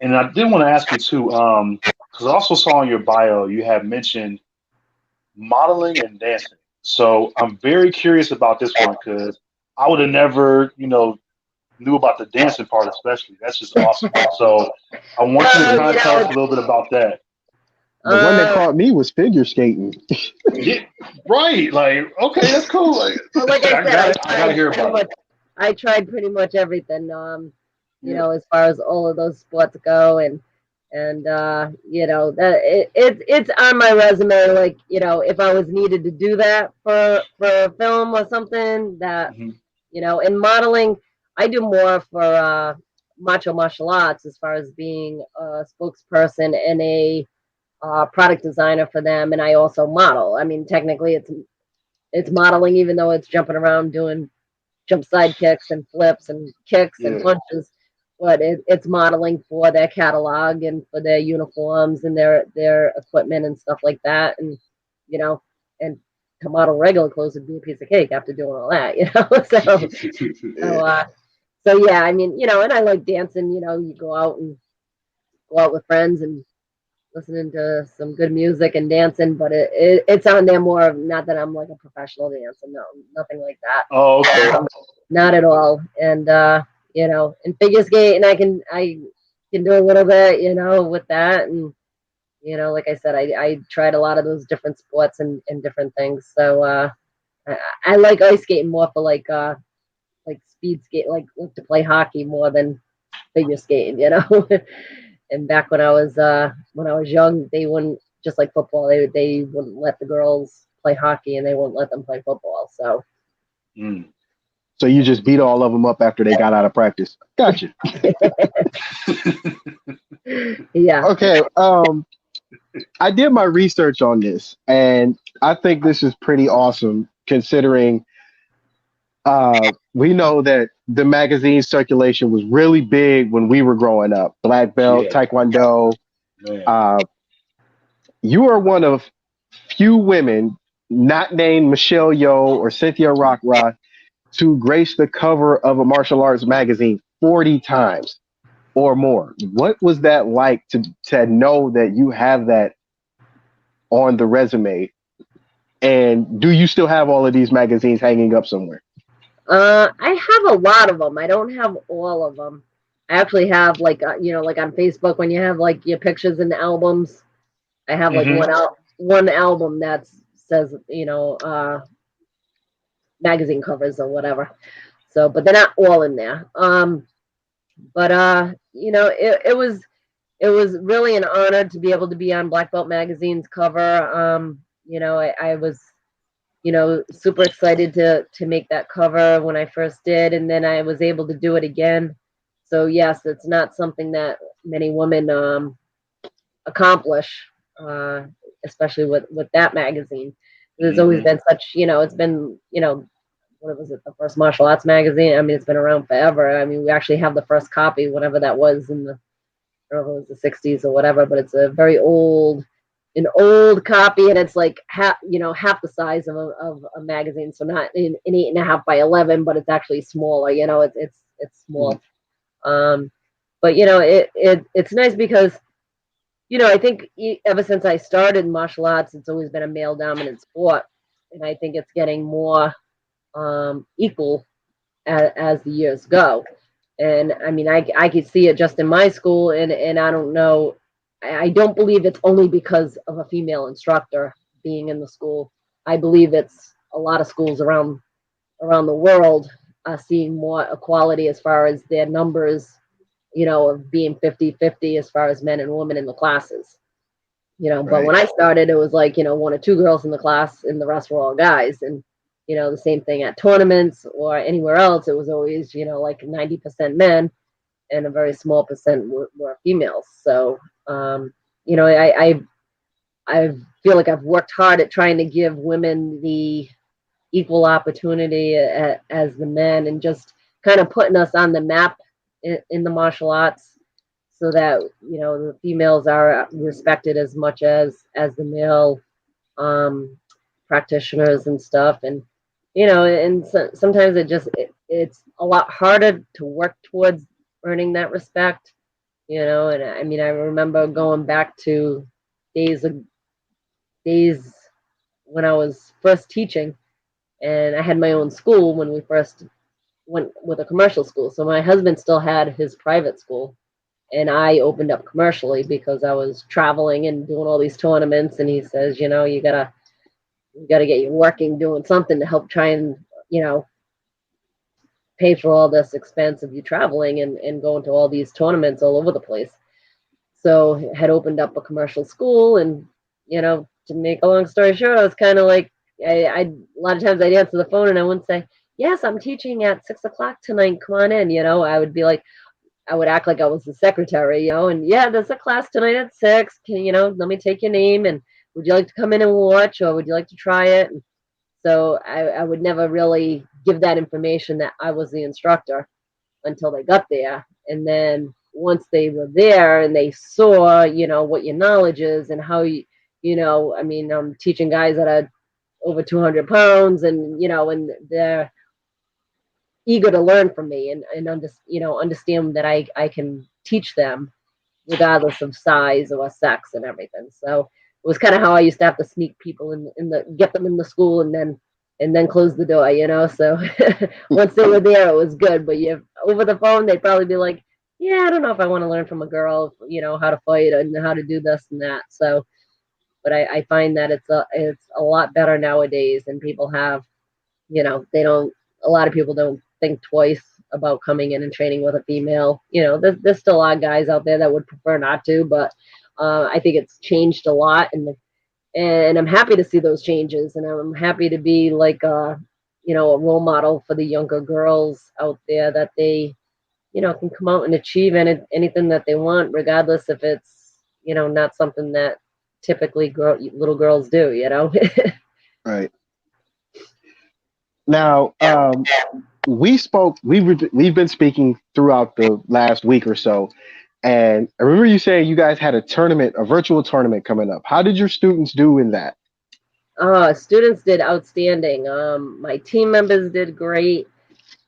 and I did want to ask you too, because I also saw in your bio you had mentioned modeling and dancing. So I'm very curious about this one because I would have never, knew about the dancing part, especially. That's just awesome. So I want you to Well, kind of tell us a little bit about that. The one that uh, caught me was figure skating. Yeah, right. Like, okay, that's cool. Like, well, like I I said, got it. I gotta hear pretty about it. much, I tried pretty much everything. Yeah. As far as all of those sports go, and that it's on my resume. Like, if I was needed to do that for a film or something, that Hmm. in modeling, I do more for macho martial arts as far as being a spokesperson and a product designer for them, and I also model. I mean, technically, it's modeling, even though it's jumping around doing jump side kicks and flips and kicks and Yeah. punches. But it's modeling for their catalog and for their uniforms and their equipment and stuff like that. And you know, and to model regular clothes would be a piece of cake after doing all that. So, uh, so yeah. I mean, and I like dancing. You go out with friends and listening to some good music and dancing, but it's on there more of, not that I'm like a professional dancer, no, nothing like that. Oh, okay. Not at all. And in figure skating, I can do a little bit, with that. And like I said, I tried a lot of those different sports and different things. So I like ice skating more for like speed skate, like to play hockey more than figure skating. And back when I was young, they wouldn't, just like football, they wouldn't let the girls play hockey and they wouldn't let them play football. So Mm. So you just beat all of them up after they got out of practice. Gotcha. yeah. Okay. I did my research on this, and I think this is pretty awesome considering we know that the magazine circulation was really big when we were growing up. Black belt, Yeah, taekwondo. man. Uh, you are one of few women not named Michelle Yeoh or Cynthia Rockroth to grace the cover of a martial arts magazine 40 times or more. What was that like to know that you have that on the resume? And do you still have all of these magazines hanging up somewhere? I have a lot of them. I don't have all of them. I actually have like on Facebook, when you have like your pictures and albums. I have like Hmm. one album that says magazine covers or whatever. So, but they're not all in there. But it was really an honor to be able to be on Black Belt Magazine's cover. I was super excited to make that cover when I first did, and then I was able to do it again. So yes, it's not something that many women accomplish, uh, especially with that magazine. There's always Hmm. been such, it's been, what was it, the first martial arts magazine? I mean, it's been around forever. I mean, we actually have the first copy, whatever that was, I don't know if it was the 60s or whatever, but it's a very an old copy, and it's like half the size of a magazine. So not an 8.5 by 11, but it's actually smaller. It's small. But it's nice because I think ever since I started martial arts, it's always been a male dominant sport, and I think it's getting more equal as the years go. And I mean, I could see it just in my school, and I don't know, I don't believe it's only because of a female instructor being in the school. I believe it's a lot of schools around the world are seeing more equality as far as their numbers, of being 50-50 as far as men and women in the classes. But Right. when I started, it was like, one or two girls in the class and the rest were all guys. And, the same thing at tournaments or anywhere else, it was always, like 90% men and a very small percent were females. So, you know, I feel like I've worked hard at trying to give women the equal opportunity as the men, and just kind of putting us on the map in the martial arts, so that the females are respected as much as the male um, practitioners and stuff. And and sometimes it's a lot harder to work towards earning that respect, and I mean, I remember going back to days of days when I was first teaching, and I had my own school when we first went with a commercial school. So my husband still had his private school, and I opened up commercially because I was traveling and doing all these tournaments. And he says, you gotta get you working, doing something to help try and you know pay for all this expense of you traveling and going to all these tournaments all over the place. So had opened up a commercial school, and to make a long story short, I was kind of like, I a lot of times I'd answer the phone and I wouldn't say, yes, I'm teaching at 6 o'clock tonight. Come on in. I would be like, I would act like I was the secretary, and yeah, there's a class tonight at 6. Can let me take your name, and would you like to come in and watch, or would you like to try it? And so I would never really give that information that I was the instructor until they got there. And then once they were there and they saw, what your knowledge is and how I mean, I'm teaching guys that are over 200 pounds, and they're eager to learn from me and understand that I can teach them regardless of size or sex and everything. So it was kind of how I used to have to sneak people in the get them in the school and then close the door. So once they were there, it was good. But you over the phone, they'd probably be like, "Yeah, I don't know if I want to learn from a girl, how to fight and how to do this and that." So, but I find that it's a lot better nowadays, and people have, they don't. A lot of people don't think twice about coming in and training with a female. There's still a lot of guys out there that would prefer not to, but I think it's changed a lot, and I'm happy to see those changes, and I'm happy to be like a role model for the younger girls out there that they can come out and achieve anything that they want, regardless if it's not something that typically little girls do. Right. Now, we've been speaking throughout the last week or so, and I remember you saying you guys had a virtual tournament coming up. How did your students do in that? Students did outstanding. My team members did great.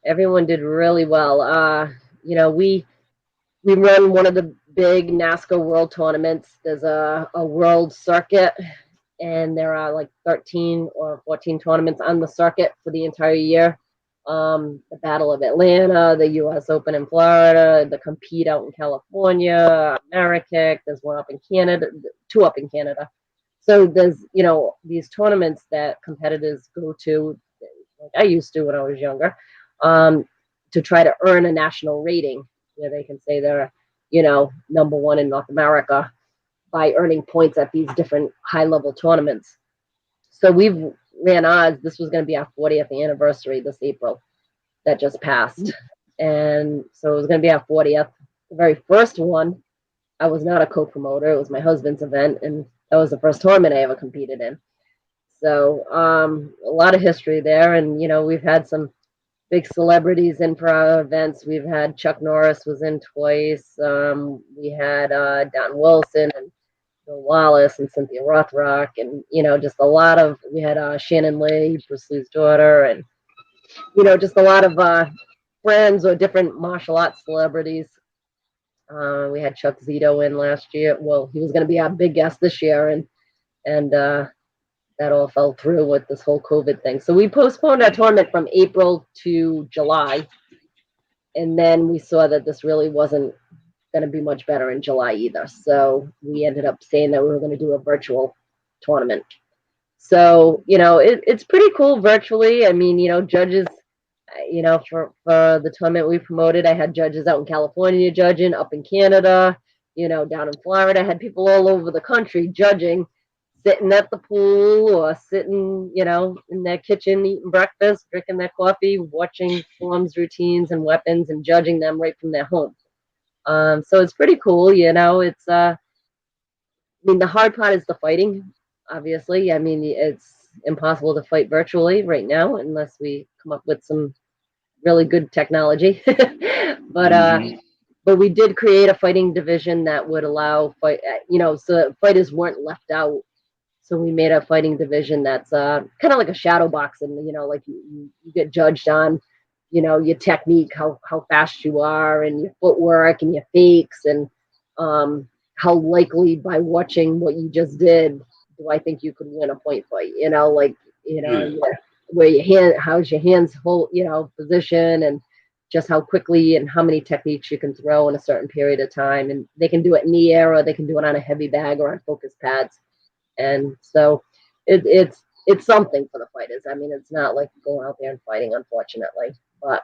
Everyone did really well. We run one of the big NASCAR World Tournaments. There's a World Circuit, and there are like 13 or 14 tournaments on the circuit for the entire year. The Battle of Atlanta, the U.S. Open in Florida, the Compete out in California, America. There's one up in Canada, two up in Canada. So there's these tournaments that competitors go to, like I used to when I was younger, to try to earn a national rating where they can say they're number one in North America by earning points at these different high level tournaments. So we've ran ours. This was going to be our 40th anniversary this April that just passed. And so it was going to be our 40th. The very first one, I was not a co-promoter. It was my husband's event, and that was the first tournament I ever competed in. So a lot of history there, and we've had some big celebrities in for our events. We've had Chuck Norris was in twice. We had Don Wilson and Bill Wallace and Cynthia Rothrock, and just a lot of. We had Shannon Lee, Bruce Lee's daughter, and just a lot of friends or different martial arts celebrities. We had Chuck Zito in last year. Well, he was going to be our big guest this year, and that all fell through with this whole COVID thing. So we postponed our tournament from April to July, and then we saw that this really wasn't going to be much better in July either. So we ended up saying that we were going to do a virtual tournament. So it's pretty cool virtually. I mean, judges. For the tournament we promoted, I had judges out in California judging, up in Canada, down in Florida. I had people all over the country judging, sitting at the pool or sitting, in their kitchen eating breakfast, drinking their coffee, watching forms, routines, and weapons, and judging them right from their home. So it's pretty cool. It's I mean, the hard part is the fighting. Obviously, I mean, it's impossible to fight virtually right now unless we come up with some really good technology. But we did create a fighting division that would allow so that fighters weren't left out So we made a fighting division that's kind of like a shadow boxing. Like you get judged on, your technique, how fast you are, and your footwork and your fakes, and how likely by watching what you just did do I think you could win a point fight. Like Yeah. where your how's your hands hold, position, and just how quickly and how many techniques you can throw in a certain period of time. And they can do it in the air, or they can do it on a heavy bag or on focus pads. And so it's something for the fighters. I mean, it's not like going out there and fighting, unfortunately. But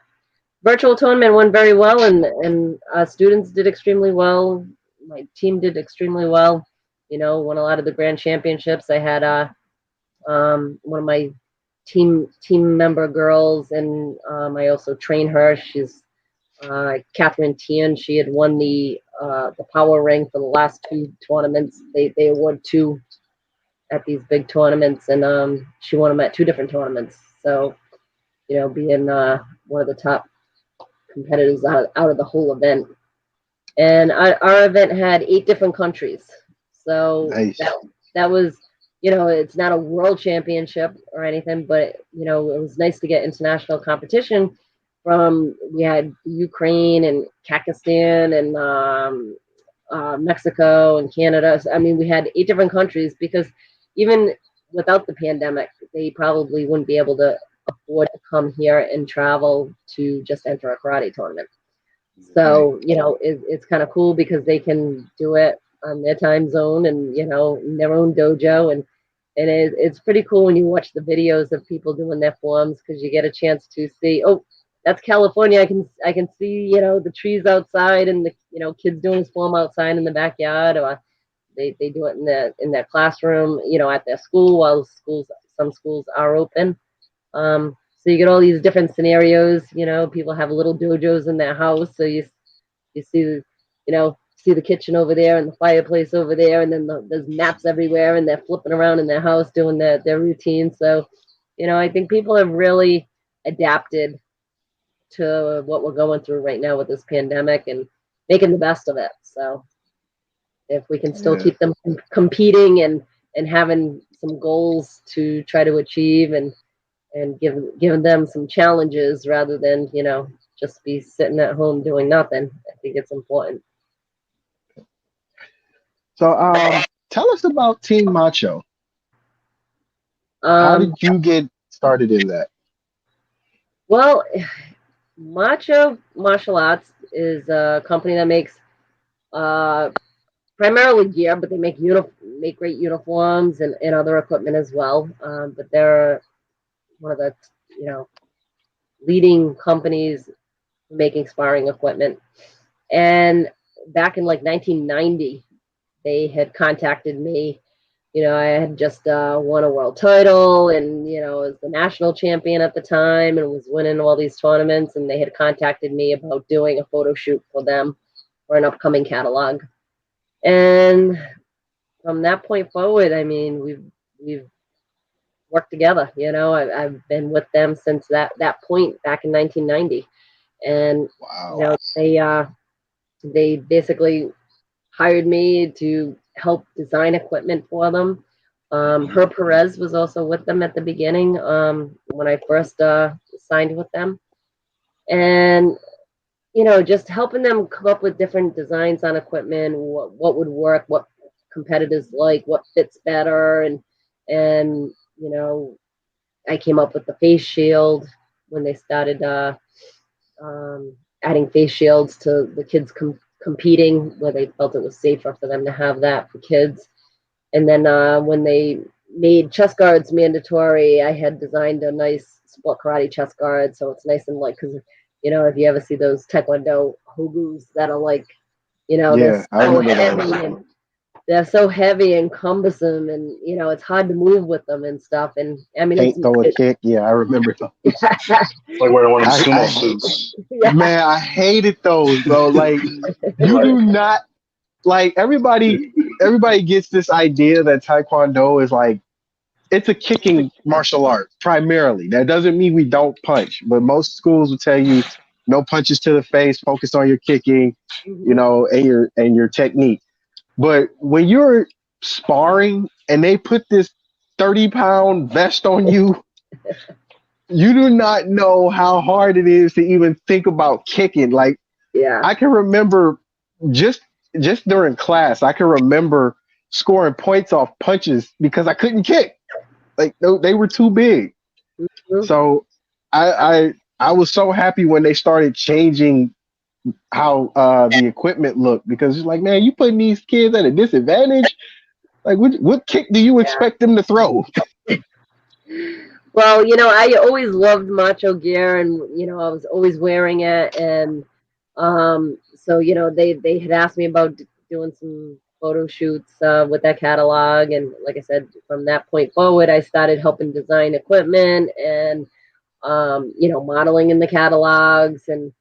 virtual tournament went very well, and students did extremely well. My team did extremely well. Won a lot of the grand championships. I had one of my team member girls, and I also train her. She's Catherine Tian. She had won the power ring for the last two tournaments. They award two at these big tournaments, and she won them at two different tournaments. So, being one of the top competitors out of the whole event. And our event had 8 different countries. So Nice. that was, it's not a world championship or anything, but, it was nice to get international competition from, we had Ukraine and Pakistan and Mexico and Canada. So, I mean, we had 8 different countries because even without the pandemic, they probably wouldn't be able to afford to come here and travel to just enter a karate tournament. So, it's kind of cool because they can do it on their time zone and, in their own dojo. And it's pretty cool when you watch the videos of people doing their forms because you get a chance to see, oh, that's California. I can see, the trees outside and the, kids doing his form outside in the backyard, or they do it in their classroom, at their school while some schools are open. So you get all these different scenarios. People have little dojos in their house, so you see the kitchen over there and the fireplace over there, and then there's maps everywhere, and they're flipping around in their house doing their routine. So, I think people have really adapted to what we're going through right now with this pandemic and making the best of it. So if we can still Yeah. keep them competing and having some goals to try to achieve and giving them some challenges rather than just be sitting at home doing nothing. I think it's important. So, tell us about Team Macho. How Um, did you get started in that? well, Macho Martial Arts is a company that makes uh, primarily gear, but they make great uniforms and other equipment as well. But they're one of the you know leading companies making sparring equipment. And back in like 1990, they had contacted me. I had just won a world title, and was the national champion at the time, and was winning all these tournaments. And they had contacted me about doing a photo shoot for them for an upcoming catalog. And from that point forward, I mean, we've worked together. I've been with them since that point back in 1990, and Wow. they basically hired me to help design equipment for them. Herb Perez was also with them at the beginning when I first signed with them, and just helping them come up with different designs on equipment, what would work, what competitors like, what fits better, and I came up with the face shield when they started adding face shields to the kids competing, where they felt it was safer for them to have that for kids. And then when they made chest guards mandatory, I had designed a nice sport karate chest guard, so it's nice and light. Because if you ever see those Taekwondo hogus that are like, Yeah, I they're so remember heavy those. and they're so heavy and cumbersome, and it's hard to move with them and stuff. And I mean, Can't throw a kick. Yeah, I remember those. It's like wearing one of them sumo I suits. yeah, man, I hated those, bro. Like you do not like everybody gets this idea that Taekwondo is like it's a kicking martial art primarily. That doesn't mean we don't punch, but most schools will tell you no punches to the face, focus on your kicking, Mhm. and your technique. But when you're sparring and they put this 30-pound vest on you, you do not know how hard it is to even think about kicking. Like, Yeah. I can remember just just during class, I can remember scoring points off punches because I couldn't kick. Like, they were too big. Mhm. So I was so happy when they started changing how the equipment looked, because it's like, man, you putting these kids at a disadvantage. Like, what kick do you Yeah. expect them to throw? Well, I always loved macho gear, and I was always wearing it, and so they had asked me about doing some photo shoots with that catalog, and like I said, from that point forward, I started helping design equipment and modeling in the catalogs, and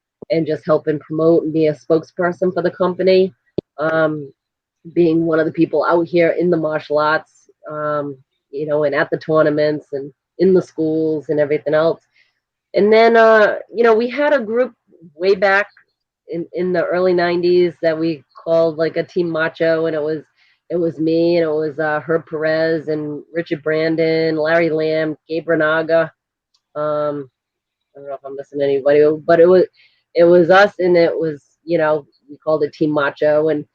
just helping promote and be a spokesperson for the company. Um, Being one of the people out here in the martial arts, and at the tournaments and in the schools and everything else. And then, we had a group way back in the early '90s that we called like a Team Macho, and it was me, and it was Herb Perez and Richard Brandon, Larry Lamb, Gabe Renaga. I don't know if I'm missing anybody, but it was us, and it was we called it Team Macho, and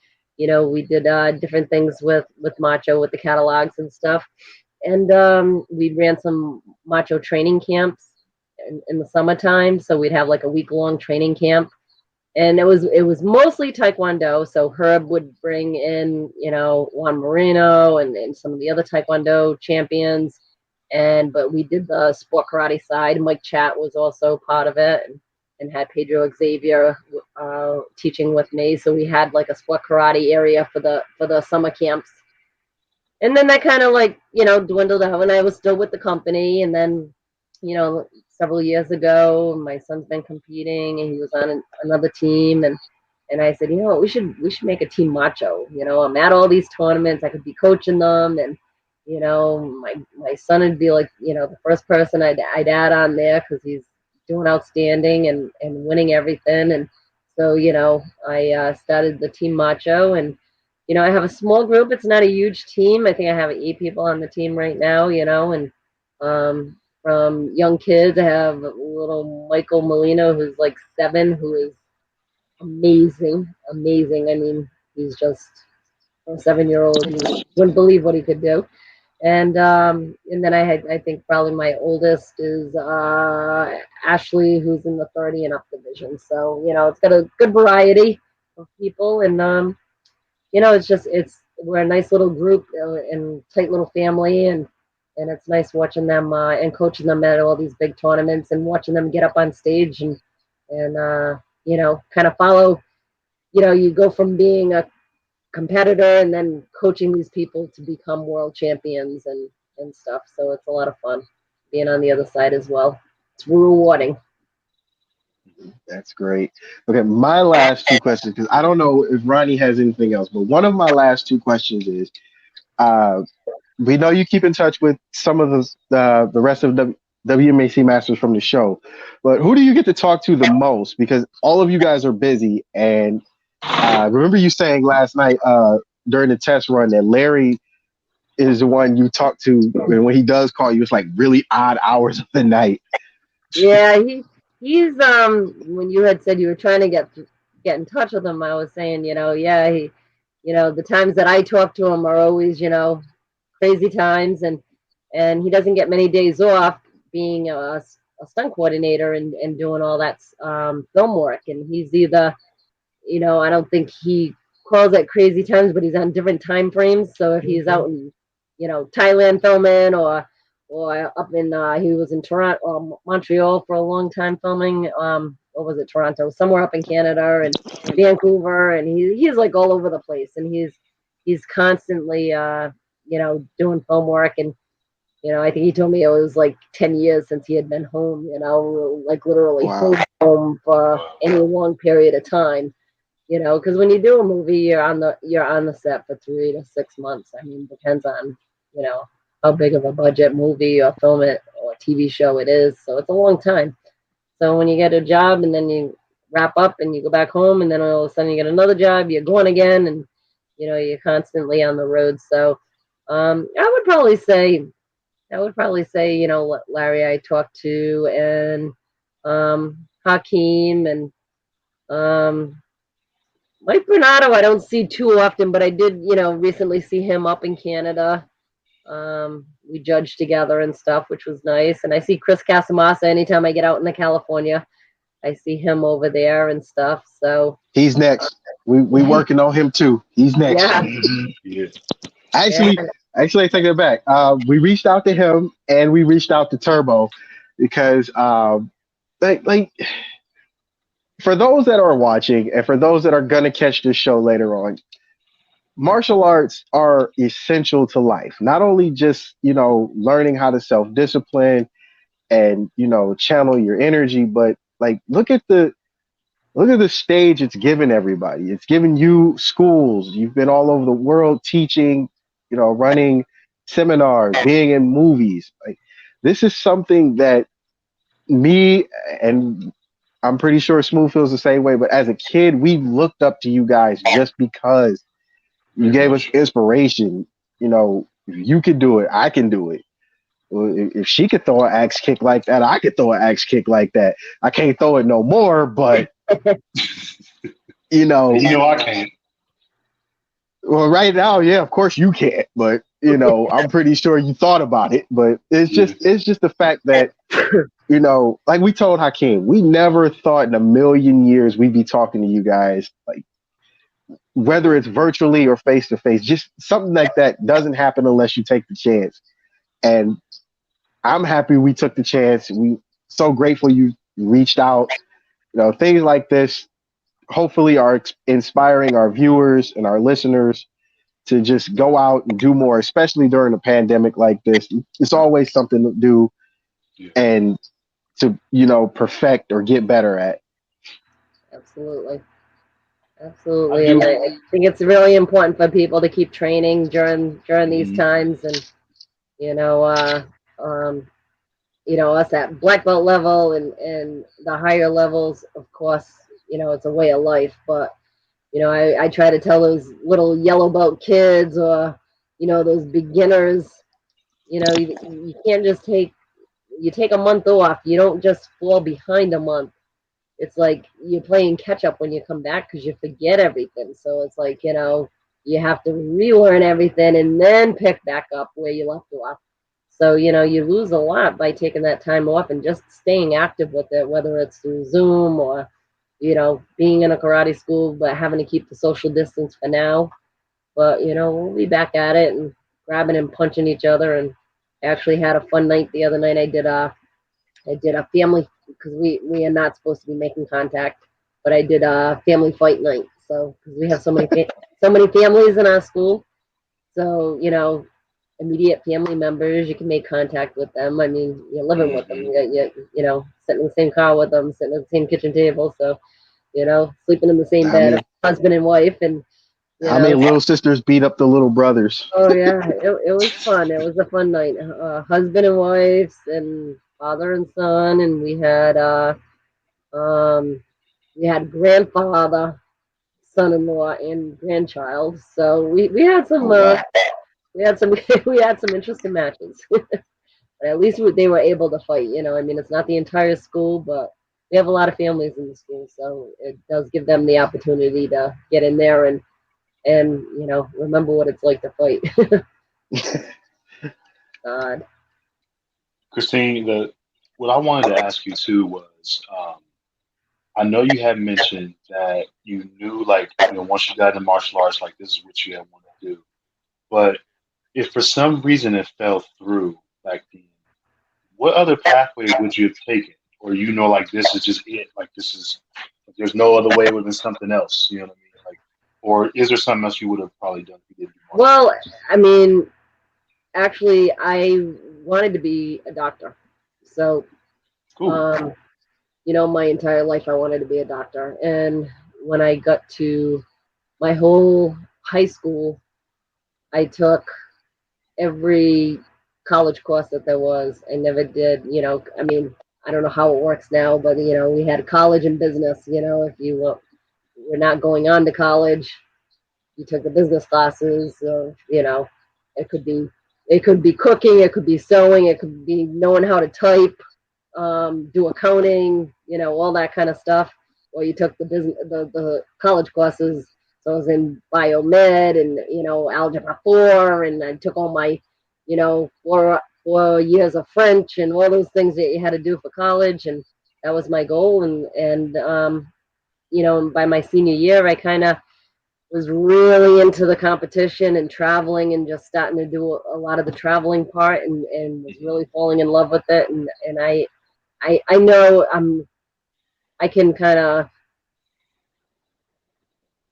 we did different things with Macho with the catalogs and stuff, and we ran some Macho training camps in the summertime, so we'd have like a week-long training camp, and it was mostly Taekwondo. So Herb would bring in Juan Marino and some of the other Taekwondo champions, but we did the sport karate side. Mike Chat was also part of it, and had Pedro Xavier teaching with me. So we had like a sport karate area for the summer camps, and then that kind of like dwindled out, and I was still with the company, and then several years ago my son's been competing, and he was on another team, and I said, we should make a Team Macho. I'm at all these tournaments, I could be coaching them, and my son would be like the first person I'd add on there, because he's doing outstanding and winning everything. And so I started the Team Macho, and I have a small group. It's not a huge team. I think I have 8 people on the team right now, and from young kids, I have little Michael Molino, who's like 7, who is amazing, amazing. I mean, he's just a 7-year old. You wouldn't believe what he could do. And then I think probably my oldest is Ashley, who's in the 30 and up division. So it's got a good variety of people, and we're a nice little group, and tight little family, and it's nice watching them and coaching them at all these big tournaments, and watching them get up on stage, and kind of follow. You go from being a competitor and then coaching these people to become world champions and stuff. So it's a lot of fun being on the other side as well. It's rewarding. That's great. Okay, my last two questions, because I don't know if Ronnie has anything else, but one of my last two questions is, uh, we know you keep in touch with some of the rest of the WMAC masters from the show, but who do you get to talk to the most? Because all of you guys are busy, and remember you saying last night during the test run that Larry is the one you talk to, and when he does call you, it's like really odd hours of the night. Yeah, he's when you had said you were trying to get in touch with him, I was saying, yeah, the times that I talk to him are always, crazy times, and he doesn't get many days off, being a stunt coordinator and doing all that film work, and he's either, I don't think he calls it crazy times, but he's on different time frames. So if he's out in, Thailand filming, or up in he was in Toronto or Montreal for a long time filming. What was it, Toronto? Somewhere up in Canada and Vancouver, and he's like all over the place, and he's constantly doing film work. And I think he told me it was like 10 years since he had been home, like literally Wow. home for any long period of time. Because when you do a movie, you're on the set for 3 to 6 months. I mean, depends on how big of a budget movie or film it or TV show it is. So it's a long time. So when you get a job and then you wrap up and you go back home, and then all of a sudden you get another job, you're going again, and you're constantly on the road. So I would probably say, Larry I talked to, and Hakeem, and um, Mike Bernardo I don't see too often, but I did, recently see him up in Canada. We judged together and stuff, which was nice. And I see Chris Casamassa anytime I get out in the California. I see him over there and stuff. So He's next. We working on him too. He's next. yeah, Yeah. Actually, yeah, I take it back. We reached out to him and we reached out to Turbo because, like for those that are watching and for those that are gonna catch this show later on, martial arts are essential to life. Not only just learning how to self discipline and channel your energy, but like look at the stage it's given everybody. It's given you schools. You've been all over the world teaching, running seminars, being in movies. Like this is something that me and I'm pretty sure Smooth feels the same way. But as a kid, we looked up to you guys just because you gave us inspiration. If you could do it, I can do it. If she could throw an axe kick like that, I could throw an axe kick like that. I can't throw it no more, but I can't. well, right now, yeah, of course you can't, but I'm pretty sure you thought about it. But it's just the fact that like we told Hakeem, we never thought in a million years we'd be talking to you guys, like whether it's virtually or face to face. Just something like that doesn't happen unless you take the chance. And I'm happy we took the chance. We so grateful you reached out. Things like this hopefully are inspiring our viewers and our listeners to just go out and do more, especially during a pandemic like this. It's always something to do and to, perfect or get better at. absolutely. Absolutely. And I think it's really important for people to keep training during these times. And, you know, uh, um, us at black belt level and the higher levels, of course, it's a way of life. But, I try to tell those little yellow belt kids or, those beginners, you can't just you take a month off. You don't just fall behind a month. It's like you're playing catch up when you come back because you forget everything. So it's like, you have to relearn everything and then pick back up where you left off. So, you lose a lot by taking that time off and just staying active with it, whether it's through Zoom or, being in a karate school, but having to keep the social distance for now. But, we'll be back at it and grabbing and punching each other. And I actually had a fun night the other night. I did a family, because we are not supposed to be making contact, but I did a family fight night. So because we have so many families in our school, so immediate family members, you can make contact with them. I mean, you're living with them, sitting in the same car with them, sitting at the same kitchen table, so sleeping in the same bed, husband and wife, and How many little sisters beat up the little brothers? Oh yeah, it was fun. It was a fun night. Husband and wives and father and son, and um we had grandfather, son-in-law, and grandchild. So we had some we had some we had some interesting matches. But at least they were able to fight. I mean, it's not the entire school, but we have a lot of families in the school, so it does give them the opportunity to get in there and remember what it's like to fight. God. Christine, what I wanted to ask you too was, I know you had mentioned that you knew, like, once you got into martial arts, like this is what you had wanted to do. But if for some reason it fell through, like, what other pathway would you have taken? Or like this is just it, like there's no other way. It would have been something else. You know what I mean? Like, or is there something else you would have probably done if you didn't do martial Well, arts? I mean, actually, I wanted to be a doctor. So, Cool. my entire life I wanted to be a doctor. And when I got to my whole high school, I took every college course that there was. I never did, I mean, I don't know how it works now, but, we had college and business. If you were not going on to college, you took the business classes, it could be cooking, it could be sewing, it could be knowing how to type, do accounting, all that kind of stuff. Or you took the college courses. So I was in biomed and algebra 4, and I took all my 4 years of French and all those things that you had to do for college, and that was my goal. And by my senior year, I kind of was really into the competition and traveling and just starting to do a lot of the traveling part, and was really falling in love with it. And I know I can kind of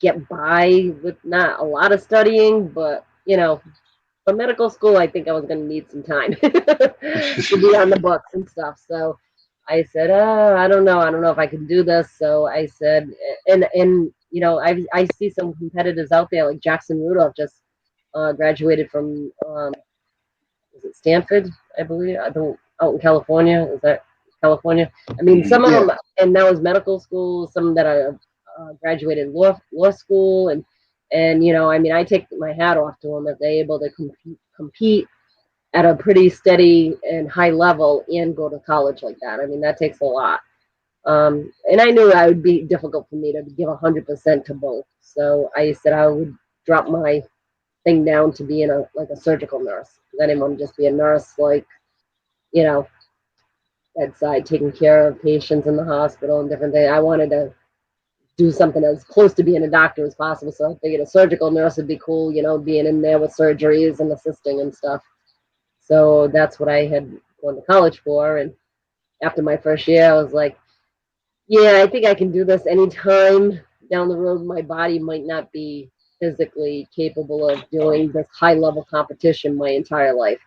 get by with not a lot of studying, but for medical school, I think I was going to need some time to be on the books and stuff. So I said, I don't know. I don't know if I can do this. So I said, and I see some competitors out there like Jackson Rudolph just graduated from is it Stanford? I believe. I don't out in California. Is that California? I mean, some of Yeah. them, and that was medical school. Some that are graduated law school, and I mean, I take my hat off to them if they're able to compete at a pretty steady and high level and go to college like that. I mean, that takes a lot. And I knew it would be difficult for me to give 100% to both. So I said I would drop my thing down to being like a surgical nurse. I didn't want to just be a nurse, like you know, bedside, taking care of patients in the hospital and different things. I wanted to do something as close to being a doctor as possible. So I figured a surgical nurse would be cool, being in there with surgeries and assisting and stuff. So that's what I had gone to college for. And after my first year, I was like, yeah, I think I can do this anytime down the road. My body might not be physically capable of doing this high level competition my entire life.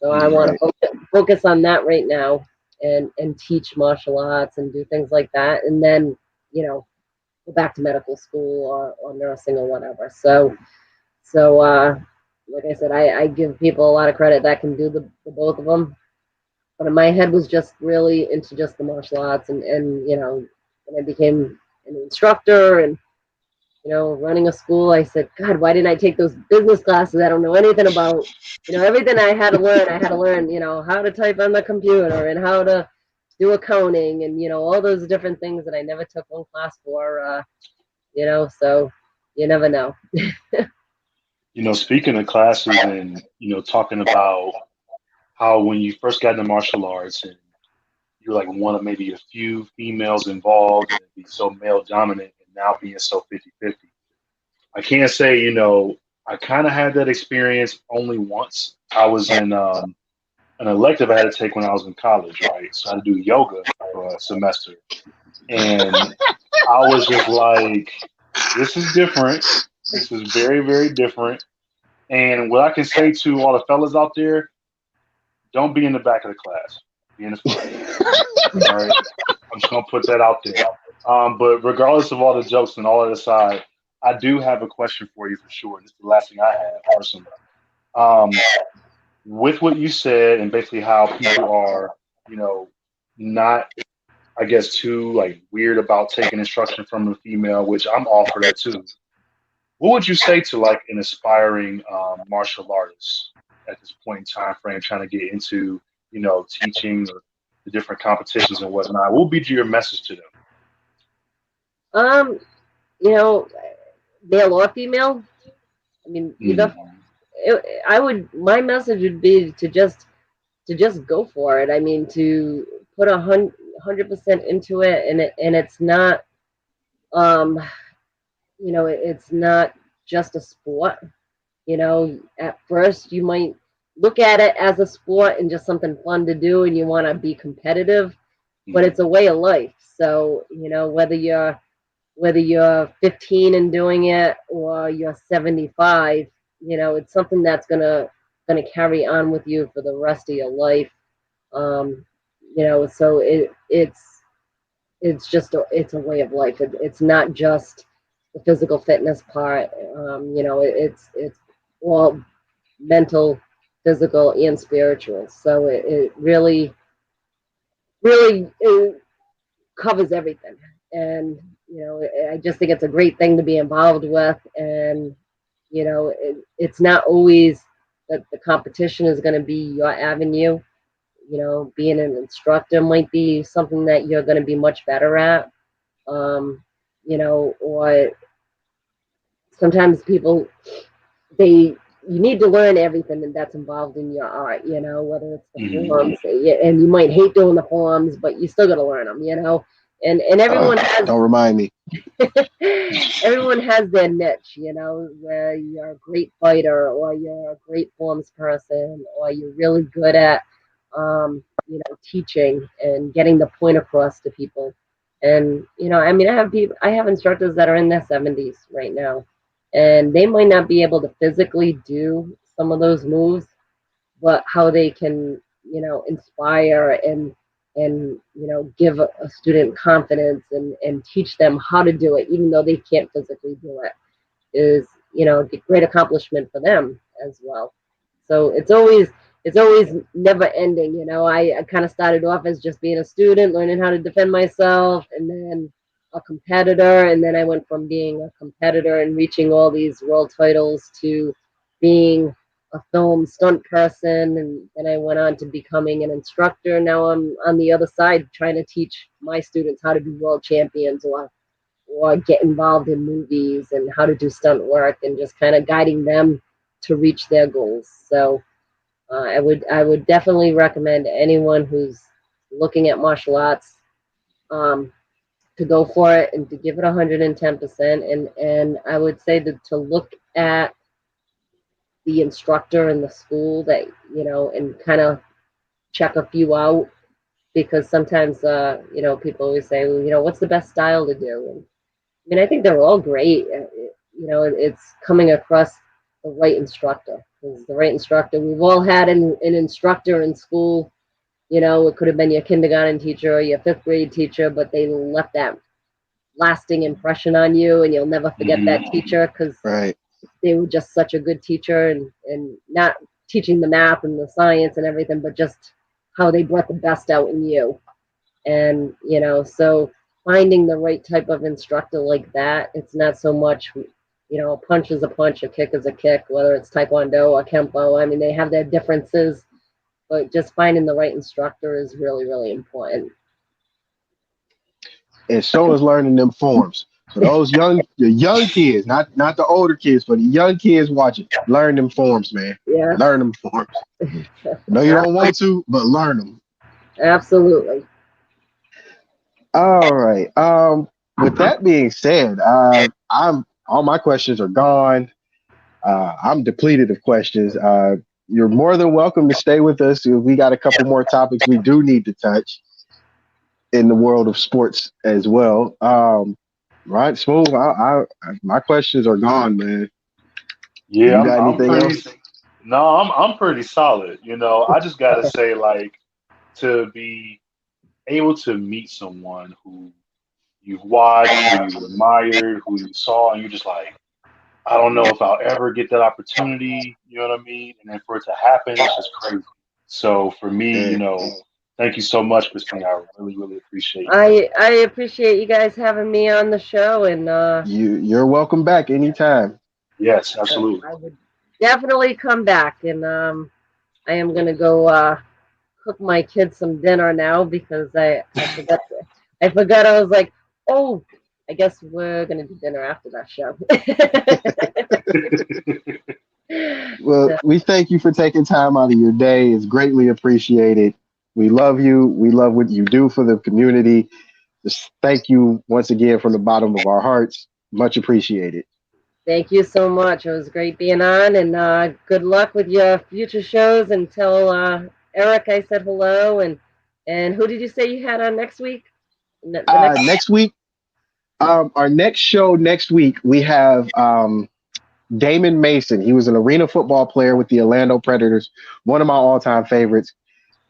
So I want to focus on that right now and teach martial arts and do things like that. And then, go back to medical school or nursing or whatever. So like I said, I give people a lot of credit that can do the both of them. But my head was just really into just the martial arts, and when I became an instructor and running a school, I said, God, why didn't I take those business classes I don't know anything about? Everything I had to learn. I had to learn, how to type on the computer and how to do accounting and all those different things that I never took one class for. So you never know. Speaking of classes and, talking about how when you first got into martial arts and you're like one of maybe a few females involved and be so male dominant and now being so 50-50. I can't say, I kind of had that experience only once. I was in an elective I had to take when I was in college, right? So I had to do yoga for a semester. And I was just like, this is different. This is very, very different. And what I can say to all the fellas out there, don't be in the back of the class. Be in the front. All right. I'm just gonna put that out there. But regardless of all the jokes and all that aside, I do have a question for you for sure. This is the last thing I have personally. With what you said and basically how people are, not, I guess, too like weird about taking instruction from a female, which I'm all for that too. What would you say to like an aspiring martial artist at this point in time frame, trying to get into, teaching or the different competitions and whatnot? What would be your message to them? Um, male or female. I mean, either. My message would be to just go for it. I mean, to put 100% into it, and it's not, um, it's not just a sport. At first you might look at it as a sport and just something fun to do, and you want to be competitive, but it's a way of life. So whether you're 15 and doing it or you're 75, it's something that's gonna carry on with you for the rest of your life. Um, so it's a way of life. It's not just the physical fitness part. It's all mental, physical, and spiritual. So it really it covers everything. And I just think it's a great thing to be involved with. And it's not always that the competition is going to be your avenue. You know, being an instructor might be something that you're going to be much better at. You know, or sometimes people they you need to learn everything that's involved in your art, you know, whether it's the Mhm. forms, and you might hate doing the forms, but you still got to learn them, you know. And everyone has Don't remind me. everyone has their niche, you know, where you're a great fighter or you're a great forms person or you're really good at, you know, teaching and getting the point across to people. And you know, I mean, I have instructors that are in their 70s right now, and they might not be able to physically do some of those moves, but how they can, you know, inspire and you know, give a student confidence and teach them how to do it even though they can't physically do it is, you know, a great accomplishment for them as well. So it's always never ending, you know. I kind of started off as just being a student, learning how to defend myself, and then a competitor, and then I went from being a competitor and reaching all these world titles to being a film stunt person, and then I went on to becoming an instructor. Now I'm on the other side trying to teach my students how to be world champions or get involved in movies and how to do stunt work and just kind of guiding them to reach their goals. So I would definitely recommend anyone who's looking at martial arts um, to go for it and to give it 110%. And I would say that to look at the instructor in the school that, you know, and kind of check a few out, because sometimes you know, people always say, well, you know, what's the best style to do? And I mean, I think they're all great. You know, it's coming across the right instructor. 'Cause the right instructor, we've all had an instructor in school. You know, it could have been your kindergarten teacher or your fifth grade teacher, but they left that lasting impression on you, and you'll never forget that Mhm. teacher because Right. they were just such a good teacher, and not teaching the math and the science and everything, but just how they brought the best out in you. And you know, so finding the right type of instructor like that, it's not so much, you know, a punch is a punch, a kick is a kick, whether it's taekwondo or kempo. I mean, they have their differences, but just finding the right instructor is really, really important. And so is learning them forms. So the young kids, not the older kids, but the young kids watching, learn them forms, man. Yes, Learn them forms. I know you don't want to, but learn them. absolutely. All right. With that being said, I'm all my questions are gone. I'm depleted of questions. You're more than welcome to stay with us. We got a couple more topics we do need to touch in the world of sports as well. Right, Smooth. My questions are gone, man. Yeah, You got I'm anything pretty. else? No, I'm pretty solid. You know, I just gotta say, like, to be able to meet someone who you've watched, who you admired, who you saw, and you're just like, I don't know if I'll ever get that opportunity. You know what I mean? And then for it to happen, it's just crazy. So for me, you Man, know, thank you so much, Christine. I really, really appreciate you. I appreciate you guys having me on the show, and you're welcome back anytime. Yes, absolutely. I would definitely come back. And I am gonna go cook my kids some dinner now because I forgot I forgot. I was like, oh, I guess we're gonna do dinner after that show. Well, So, we thank you for taking time out of your day. It's greatly appreciated. We love you. We love what you do for the community. Just thank you once again from the bottom of our hearts. Much appreciated. thank you so much. It was great being on, and good luck with your future shows. And tell Eric I said hello. And who did you say you had on next week? The next. Next week, our next show next week, we have Damon Mason. He was an arena football player with the Orlando Predators, one of my all-time favorites.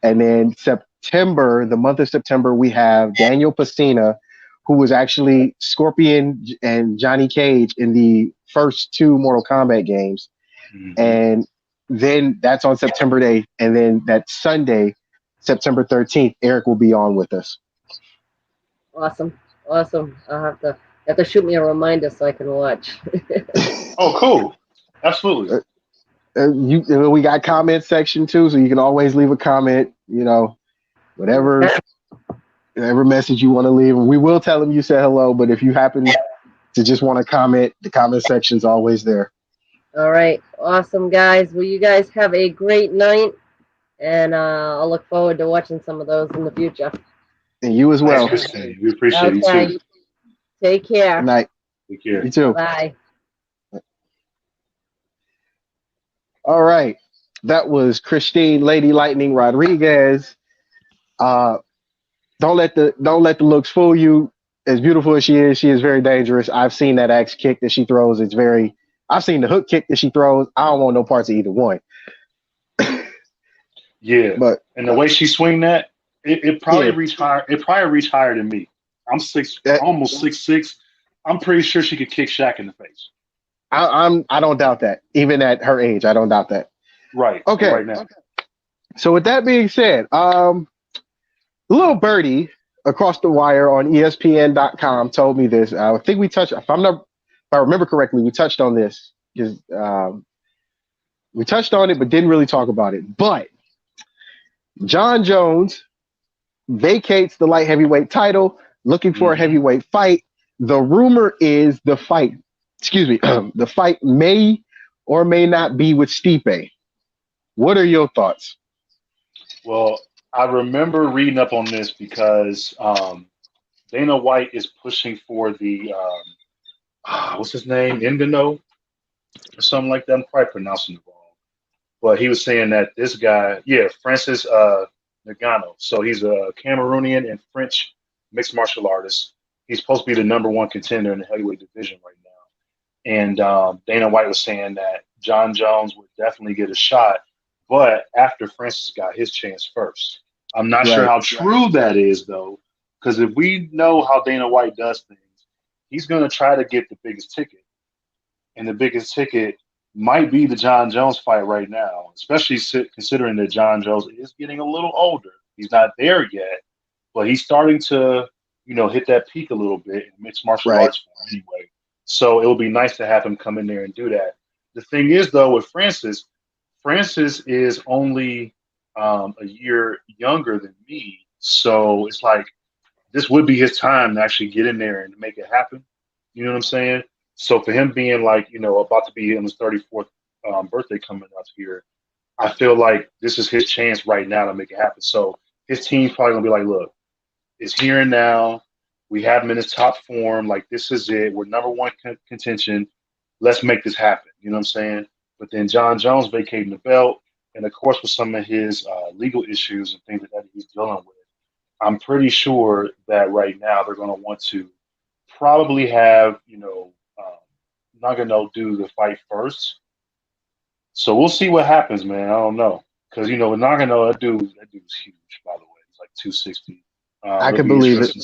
And then September, the month of September, we have Daniel Pacina, who was actually Scorpion and Johnny Cage in the first two Mortal Kombat games. Mhm. And then that's on September 8th. And then that Sunday, September 13th, Eric will be on with us. Awesome, awesome. I'll have to shoot me a reminder so I can watch. Oh, cool. Absolutely. We got comment section too, so you can always leave a comment. Whatever message you want to leave, and we will tell them you said hello. But if you happen to just want to comment, the comment section's always there. All right. Awesome, guys. Well, you guys have a great night, and I'll look forward to watching some of those in the future. And you as well. Thanks, Christine. We appreciate you too. Take care. Good night. Take care. You too. Bye. All right. That was Christine Lady Lightning Rodriguez. Don't let the looks fool you. As beautiful as she is very dangerous. I've seen that axe kick that she throws. I've seen the hook kick that she throws. I don't want no parts of either one. Yeah, but and the way she swing that, it probably reached higher. It probably reached higher than me. I'm almost 6'6". I'm pretty sure she could kick Shaq in the face. I don't doubt that. Even at her age, I don't doubt that. Right. Okay. Right now. So with that being said, little birdie across the wire on ESPN.com told me this. I think we touched. If I remember correctly, we touched on this because we touched on it, but didn't really talk about it. But John Jones vacates the light heavyweight title, looking for a heavyweight fight. The rumor is the fight may or may not be with Stipe. What are your thoughts? Well, I remember reading up on this because Dana White is pushing for the what's his name, Ngannou or something like that. I'm probably pronouncing it wrong, but he was saying that this guy, Francis Ngannou. So he's a Cameroonian and French mixed martial artist. He's supposed to be the number one contender in the heavyweight division right now. And Dana White was saying that John Jones would definitely get a shot, but after Francis got his chance first. I'm not sure how true that is, though, because if we know how Dana White does things, he's going to try to get the biggest ticket. And the biggest ticket might be the John Jones fight right now, especially considering that John Jones is getting a little older. He's not there yet, but he's starting to, hit that peak a little bit in mixed martial arts anyway. So it would be nice to have him come in there and do that. The thing is, though, with Francis is only a year younger than me. So it's like this would be his time to actually get in there and make it happen. You know what I'm saying? So for him being like, about to be on his 34th birthday coming up here, I feel like this is his chance right now to make it happen. So his team's probably going to be like, look, it's here and now. We have him in his top form. Like, this is it. We're number one contention. Let's make this happen. You know what I'm saying? But then John Jones vacating the belt, and of course with some of his legal issues and things that he's dealing with, I'm pretty sure that right now they're going to want to probably have, Nagano do the fight first. So we'll see what happens, man. I don't know. Because, Nagano, that dude's huge, by the way. He's like 260. I can believe it.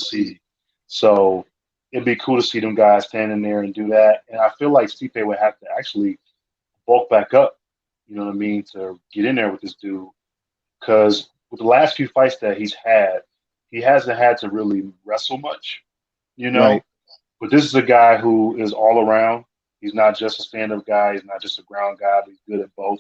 So it'd be cool to see them guys standing there and do that. And I feel like Stipe would have to actually bulk back up, you know what I mean, to get in there with this dude. Because with the last few fights that he's had, he hasn't had to really wrestle much, Right. But this is a guy who is all around. He's not just a stand-up guy. He's not just a ground guy, but he's good at both.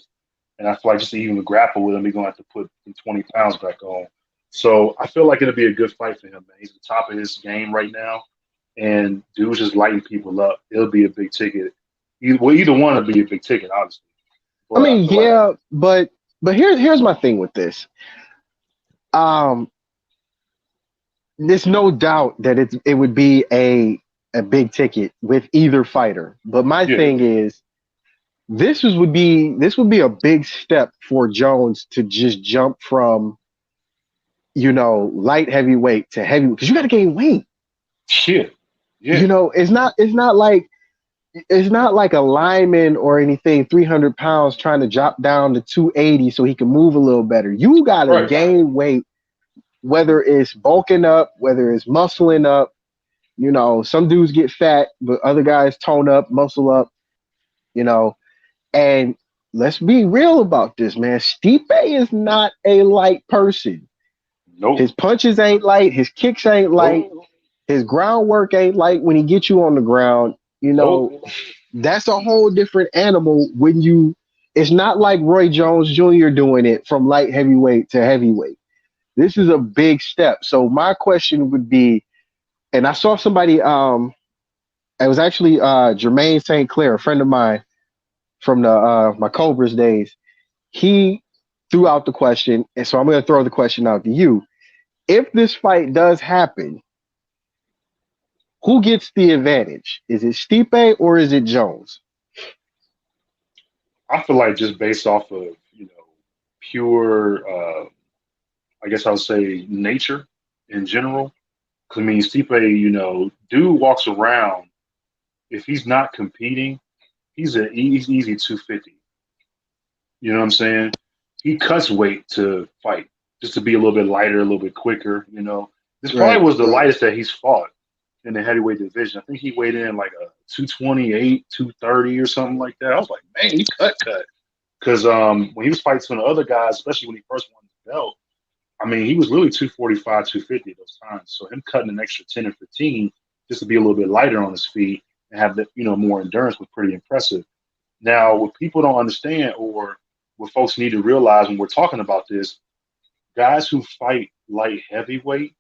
And I feel like just to even grapple with him, he's going to have to put 20 pounds back on. So I feel like it'll be a good fight for him, man. He's at the top of his game right now, and dude's just lighting people up. It'll be a big ticket. Either one will be a big ticket, obviously. But but here's my thing with this. There's no doubt that it would be a big ticket with either fighter. But my thing is, this would be a big step for Jones to just jump from, light heavyweight to heavyweight, because you got to gain weight. Shit. Yeah. It's not like a lineman or anything, 300 pounds trying to drop down to 280 so he can move a little better. You got to gain weight, whether it's bulking up, whether it's muscling up. Some dudes get fat, but other guys tone up, muscle up, and let's be real about this, man. Stipe is not a light person. Nope. His punches ain't light. His kicks ain't light. Nope. His groundwork ain't light when he gets you on the ground. That's a whole different animal when you It's not like Roy Jones Jr. doing it from light heavyweight to heavyweight. This is a big step. So my question would be, and I saw somebody, it was actually Jermaine St. Clair, a friend of mine from the my Cobras days. He threw out the question, and so I'm going to throw the question out to you. If this fight does happen, who gets the advantage? Is it Stipe or is it Jones? I feel like just based off of pure, I guess I would say nature in general. 'Cause, I mean, Stipe, dude walks around. If he's not competing, he's easy 250. You know what I'm saying? He cuts weight to fight just to be a little bit lighter, a little bit quicker. This Right. probably was the lightest that he's fought in the heavyweight division. I think he weighed in like a 228, 230 or something like that. I was like, man, he cut. Because when he was fighting some of the other guys, especially when he first won the belt, I mean, he was really 245, 250 at those times. So him cutting an extra 10 or 15 just to be a little bit lighter on his feet and have more endurance was pretty impressive. Now, what people don't understand or what folks need to realize when we're talking about this, guys who fight light heavyweight,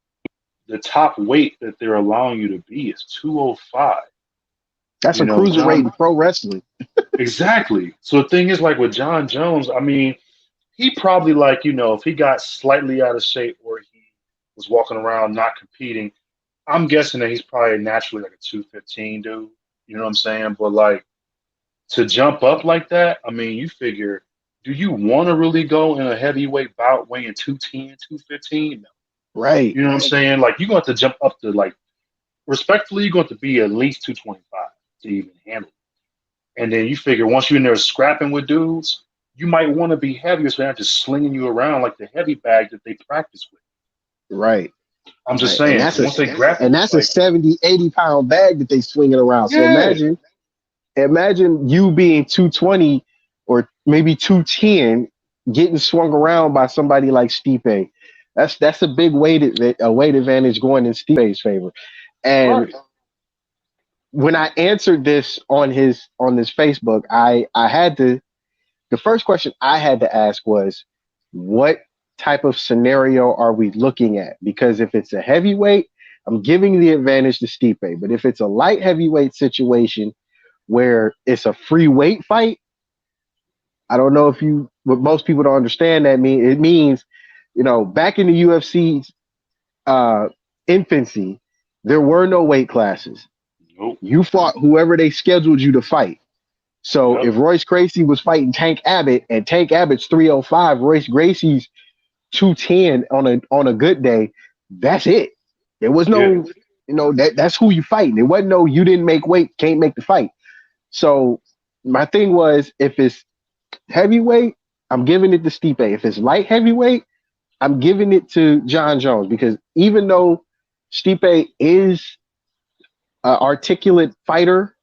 the top weight that they're allowing you to be is 205. That's a cruiserweight in pro wrestling. Exactly. So the thing is, like with John Jones, I mean, he probably if he got slightly out of shape or he was walking around not competing, I'm guessing that he's probably naturally like a 215 dude. You know what I'm saying? But like to jump up like that, I mean, you figure, do you want to really go in a heavyweight bout weighing 210, 215? No. Right. You know what I'm saying? Like you're going to have to jump up to like respectfully, you're going to be at least 225 to even handle it. And then you figure once you're in there scrapping with dudes, you might want to be heavier so they're not just slinging you around like the heavy bag that they practice with. Right. I'm just Right. saying. And that's Once they grab and that's a 70, 80-pound bag that they swinging around. So yeah, imagine you being 220 or maybe 210 getting swung around by somebody like Stipe. That's a big weight advantage going in Stipe's favor. And right. when I answered this on this Facebook, I had to the first question I had to ask was, what type of scenario are we looking at? Because if it's a heavyweight, I'm giving the advantage to Stipe. But if it's a light heavyweight situation where it's a free weight fight, I don't know but most people don't understand that mean. It means, back in the UFC's infancy, there were no weight classes. Nope. You fought whoever they scheduled you to fight. So if Royce Gracie was fighting Tank Abbott and Tank Abbott's 305, Royce Gracie's 210 on a good day, that's it. There was no, that's who you fighting. It wasn't no you didn't make weight, can't make the fight. So my thing was, if it's heavyweight, I'm giving it to Stipe. If it's light heavyweight, I'm giving it to John Jones, because even though Stipe is an articulate fighter,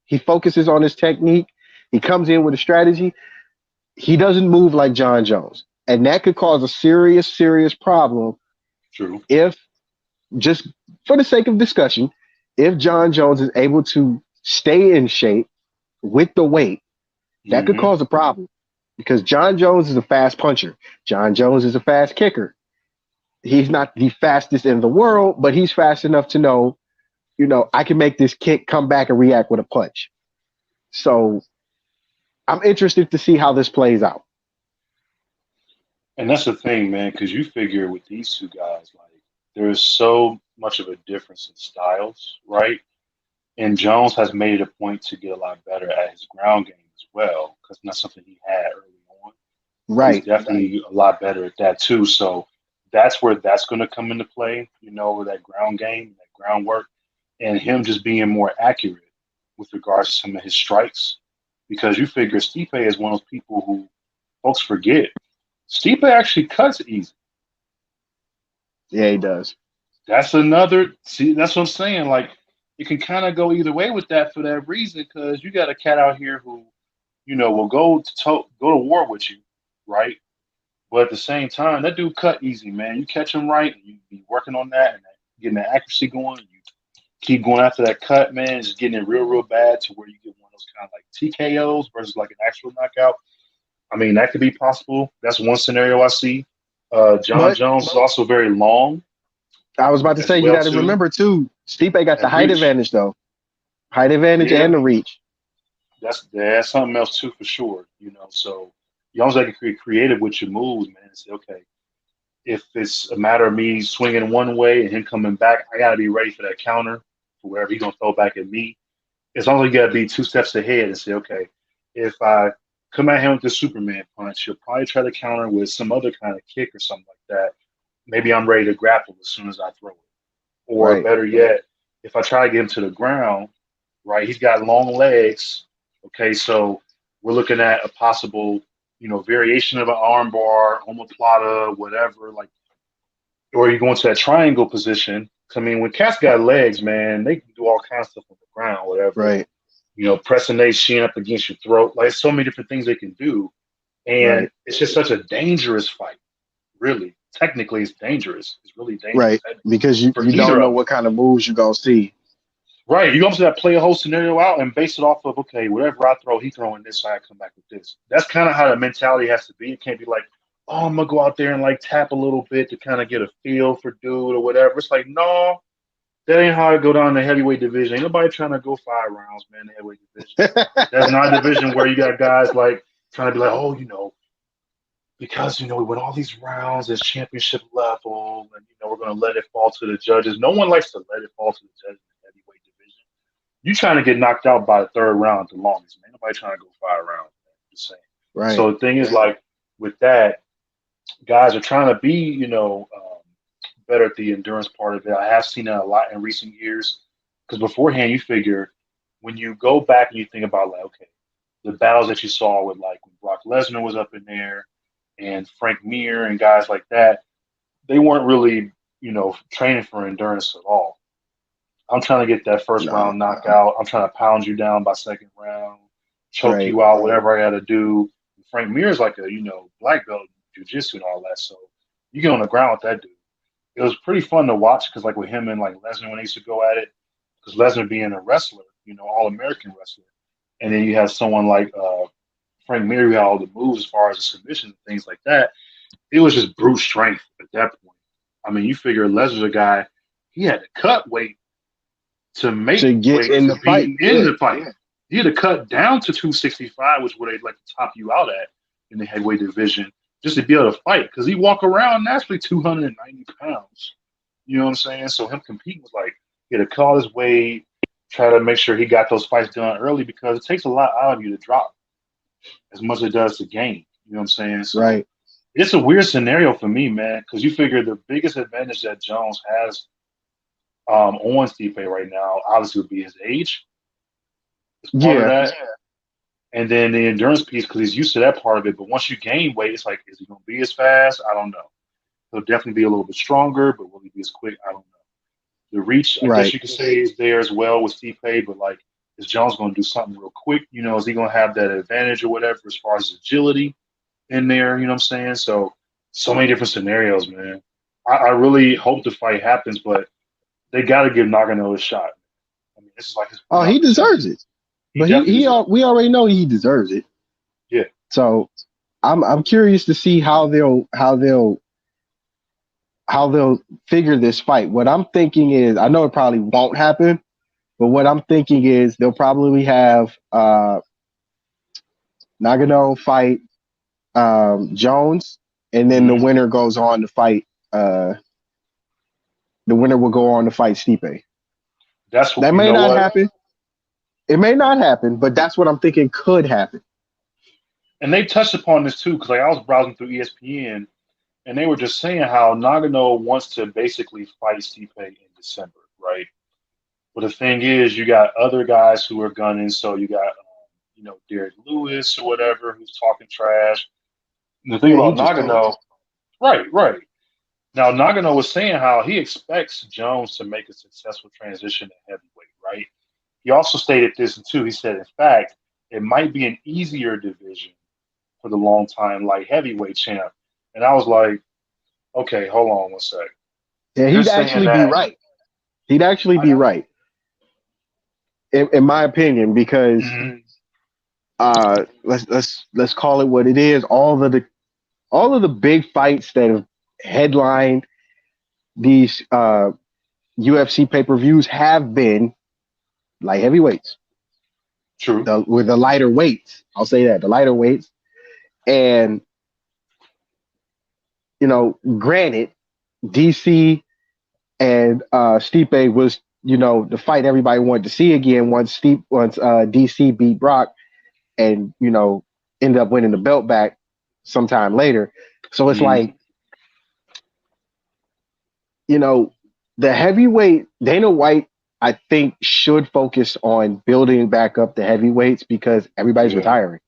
he focuses on his technique, he comes in with a strategy, he doesn't move like John Jones. And that could cause a serious, serious problem. True. If, just for the sake of discussion, if John Jones is able to stay in shape with the weight, that could cause a problem, because John Jones is a fast puncher. John Jones is a fast kicker. He's not the fastest in the world, but he's fast enough to know, I can make this kick come back and react with a punch. So I'm interested to see how this plays out. And that's the thing, man, because you figure with these two guys, like there's so much of a difference in styles, right? And Jones has made it a point to get a lot better at his ground game as well, because that's something he had early on. Right. He's definitely a lot better at that too. So that's where that's going to come into play, with that ground game, that groundwork, and him just being more accurate with regards to some of his strikes. Because you figure Stipe is one of those people who folks forget. Stipe actually cuts easy. Yeah, he does. That's that's what I'm saying. Like, it can kind of go either way with that for that reason, because you got a cat out here who, will go to war with you, right? But at the same time, that dude cut easy, man. You catch him right, and you be working on that and getting that accuracy going. And you keep going after that cut, man, just getting it real, real bad to where you get one of those kind of like TKOs versus like an actual knockout. I mean, that could be possible. That's one scenario I see. John But Jones is also very long I was about to as say, you well got to too, remember too, Stipe got the and height reach. advantage though, height advantage Yeah, and the reach. that's something else too for sure. So you always got to be creative with your moves, man. And say, okay, if it's a matter of me swinging one way and him coming back, I got to be ready for that counter for wherever he's gonna throw back at me. As long as you got to be 2 steps ahead and say, okay, if I come at him with the Superman punch, he'll probably try to counter with some other kind of kick or something like that. Maybe I'm ready to grapple as soon as I throw it. Or Right. better yet, if I try to get him to the ground, right, he's got long legs. Okay, so we're looking at a possible, variation of an arm bar, omoplata, whatever, like, or you go into that triangle position. I mean, when cats got legs, man, they can do all kinds of stuff on the ground, whatever. Right. Pressing their shin up against your throat. Like so many different things they can do. And Right. it's just such a dangerous fight. Really. Technically it's dangerous. It's really dangerous Right. Because you, for you either don't know of them. what kind of moves you're gonna see. Right. You also got to play a whole scenario out and base it off of, okay, whatever I throw, he throwing this, so I come back with this. That's kind of how the mentality has to be. It can't be like, oh, I'm gonna go out there and like tap a little bit to kind of get a feel for dude or whatever. It's like, no, that ain't how I go down the heavyweight division. Ain't nobody trying to go 5 rounds, man, the heavyweight division. That's not a division where you got guys like trying to be like, oh, because we went all these rounds as championship level, and we're going to let it fall to the judges. No one likes to let it fall to the judges in the heavyweight division. You trying to get knocked out by the third round the longest, man. Nobody trying to go 5 rounds, man. Just saying. Right. So the thing is, like with that, guys are trying to be, better at the endurance part of it. I have seen that a lot in recent years because beforehand, you figure when you go back and you think about like, okay, the battles that you saw with like when Brock Lesnar was up in there and Frank Mir and guys like that, they weren't really, training for endurance at all. I'm trying to get that first No. round knockout. I'm trying to pound you down by second round, choke Right. you out, whatever I got to do. Frank Mir is like a, black belt in jiu-jitsu and all that. So you get on the ground with that dude. It was pretty fun to watch because like with him and like Lesnar when they used to go at it, because Lesnar being a wrestler, all-American wrestler, and then you have someone like Frank Mir who had all the moves as far as the submissions and things like that. It was just brute strength at that point. I mean, you figure Lesnar's a guy, he had to cut weight to make To get weight in to the fight. be in Yeah. the fight. He had to cut down to 265, which where they'd like to top you out at in the heavyweight division, just to be able to fight. Because he walk around naturally 290 pounds. You know what I'm saying? So him competing was like he had to cut all his weight, try to make sure he got those fights done early because it takes a lot out of you to drop as much as it does to gain. You know what I'm saying? So Right. it's a weird scenario for me, man, because you figure the biggest advantage that Jones has on Stipe right now obviously would be his age. It's part of Yeah. that. And then the endurance piece, because he's used to that part of it. But once you gain weight, it's like, is he going to be as fast? I don't know. He'll definitely be a little bit stronger, but will he be as quick? I don't know. The reach, I guess Right. you could say, is there as well with Stipe, but like, is Jones going to do something real quick? Is he going to have that advantage or whatever as far as agility in there? You know what I'm saying? So many different scenarios, man. I really hope the fight happens, but they got to give Nagano a shot. I mean, this is like his Oh, he deserves it. He But definitely deserves we already know he deserves it. Yeah. So I'm curious to see how they'll figure this fight. What I'm thinking is, I know it probably won't happen, but what I'm thinking is they'll probably have Nagano fight Jones, and then the Mhm. winner goes on to fight. The winner will go on to fight Stipe. That's what That you may know not what, happen. It may not happen, but that's what I'm thinking could happen. and they touched upon this too, because like I was browsing through ESPN, and they were just saying how Nagano wants to basically fight Stipe in December, right? But the thing is, you got other guys who are gunning. So you got, Derek Lewis or whatever who's talking trash. And the thing Yeah, he about just told Nagano, right. Now Nagano was saying how he expects Jones to make a successful transition to heavyweight, right? He also stated this too. He said, in fact, it might be an easier division for the long time light heavyweight champ. And I was like, okay, hold on one sec. Yeah, You're he'd saying actually be that? right. He'd actually be right, in my opinion, because Mhm. let's call it what it is. All of the big fights that have headlined these UFC pay-per-views have been light heavyweights. True. With the lighter weights. I'll say that, the lighter weights. And granted, DC and Stipe was, the fight everybody wanted to see again once DC beat Brock and, ended up winning the belt back sometime later. So it's like, the heavyweight, Dana White, I think, should focus on building back up the heavyweights because everybody's retiring.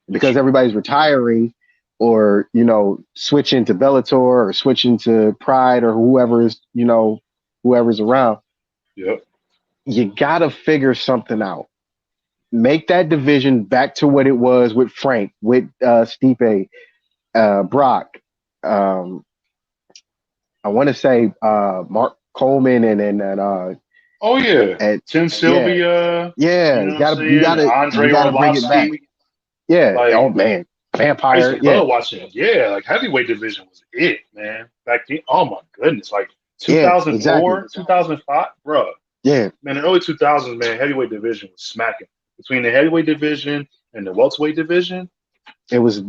Because everybody's retiring or, switching to Bellator or switching to Pride or whoever's around. Yep. You got to figure something out. Make that division back to what it was with Frank, with Stipe, Brock. I want to say Mark Coleman and oh yeah, and Tim Sylvia. Yeah, you gotta Andre bring it back. Yeah. Like, oh man, Vampire. I used to love watching it. Yeah, like heavyweight division was it, man. Back then, oh my goodness, like 2004, exactly. 2005, bro. Yeah, man, in the early 2000s, man, heavyweight division was smacking. Between the heavyweight division and the welterweight division, it was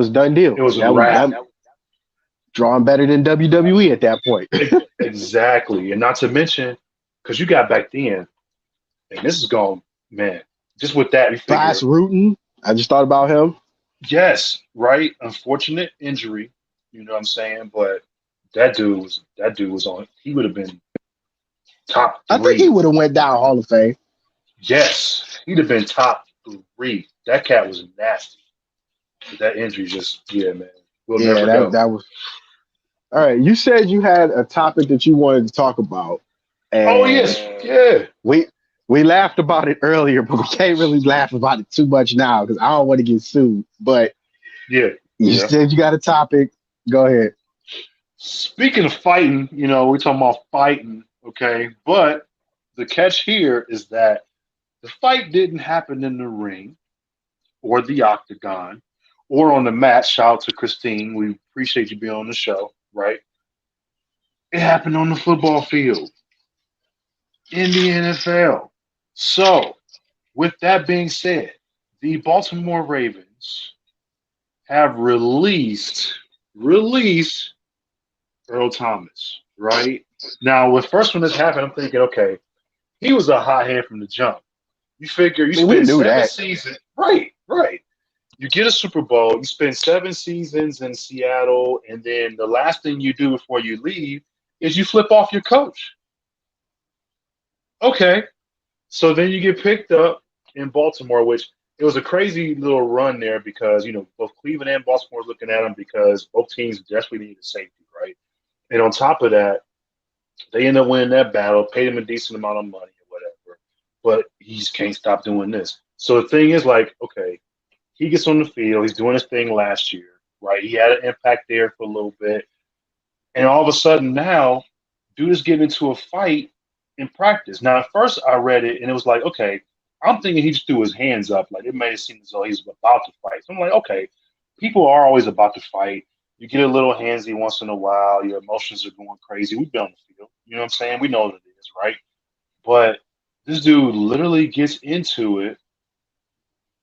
done deal. It was a wrap. Drawing better than WWE at that point. Exactly, and not to mention, because you got back then, and this is going, man, just with that, Bass Rutten, I just thought about him. Yes, right. Unfortunate injury, you know what I'm saying? But that dude was on. He would have been top 3. I think he would have went down Hall of Fame. Yes, he'd have been top 3. That cat was nasty. But that injury man. We'll never know. That was. All right, you said you had a topic that you wanted to talk about. Oh yes, yeah. We laughed about it earlier, but we can't really laugh about it too much now because I don't want to get sued. But you said you got a topic. Go ahead. Speaking of fighting, we're talking about fighting, okay? But the catch here is that the fight didn't happen in the ring or the octagon or on the mat. Shout out to Christine. We appreciate you being on the show, right? It happened on the football field in the NFL. So, with that being said, the Baltimore Ravens have released Earl Thomas, right? Now, with first when this happened, I'm thinking, okay, he was a hot hand from the jump. You figure you spend 7 seasons, right? You get a Super Bowl, you spend 7 seasons in Seattle, and then the last thing you do before you leave is you flip off your coach. Okay. So then you get picked up in Baltimore, which it was a crazy little run there because, both Cleveland and Baltimore were looking at him because both teams desperately needed safety, right? And on top of that, they end up winning that battle, paid him a decent amount of money or whatever, but he just can't stop doing this. So the thing is like, okay, he gets on the field, he's doing his thing last year, right? He had an impact there for a little bit. And all of a sudden now, dude is getting into a fight in practice. Now, at first I read it and it was like, okay, I'm thinking he just threw his hands up. Like it made it seem as though he's about to fight. So I'm like, okay, people are always about to fight. You get a little handsy once in a while. Your emotions are going crazy. We've been on the field. You know what I'm saying? We know what it is, right? But this dude literally gets into it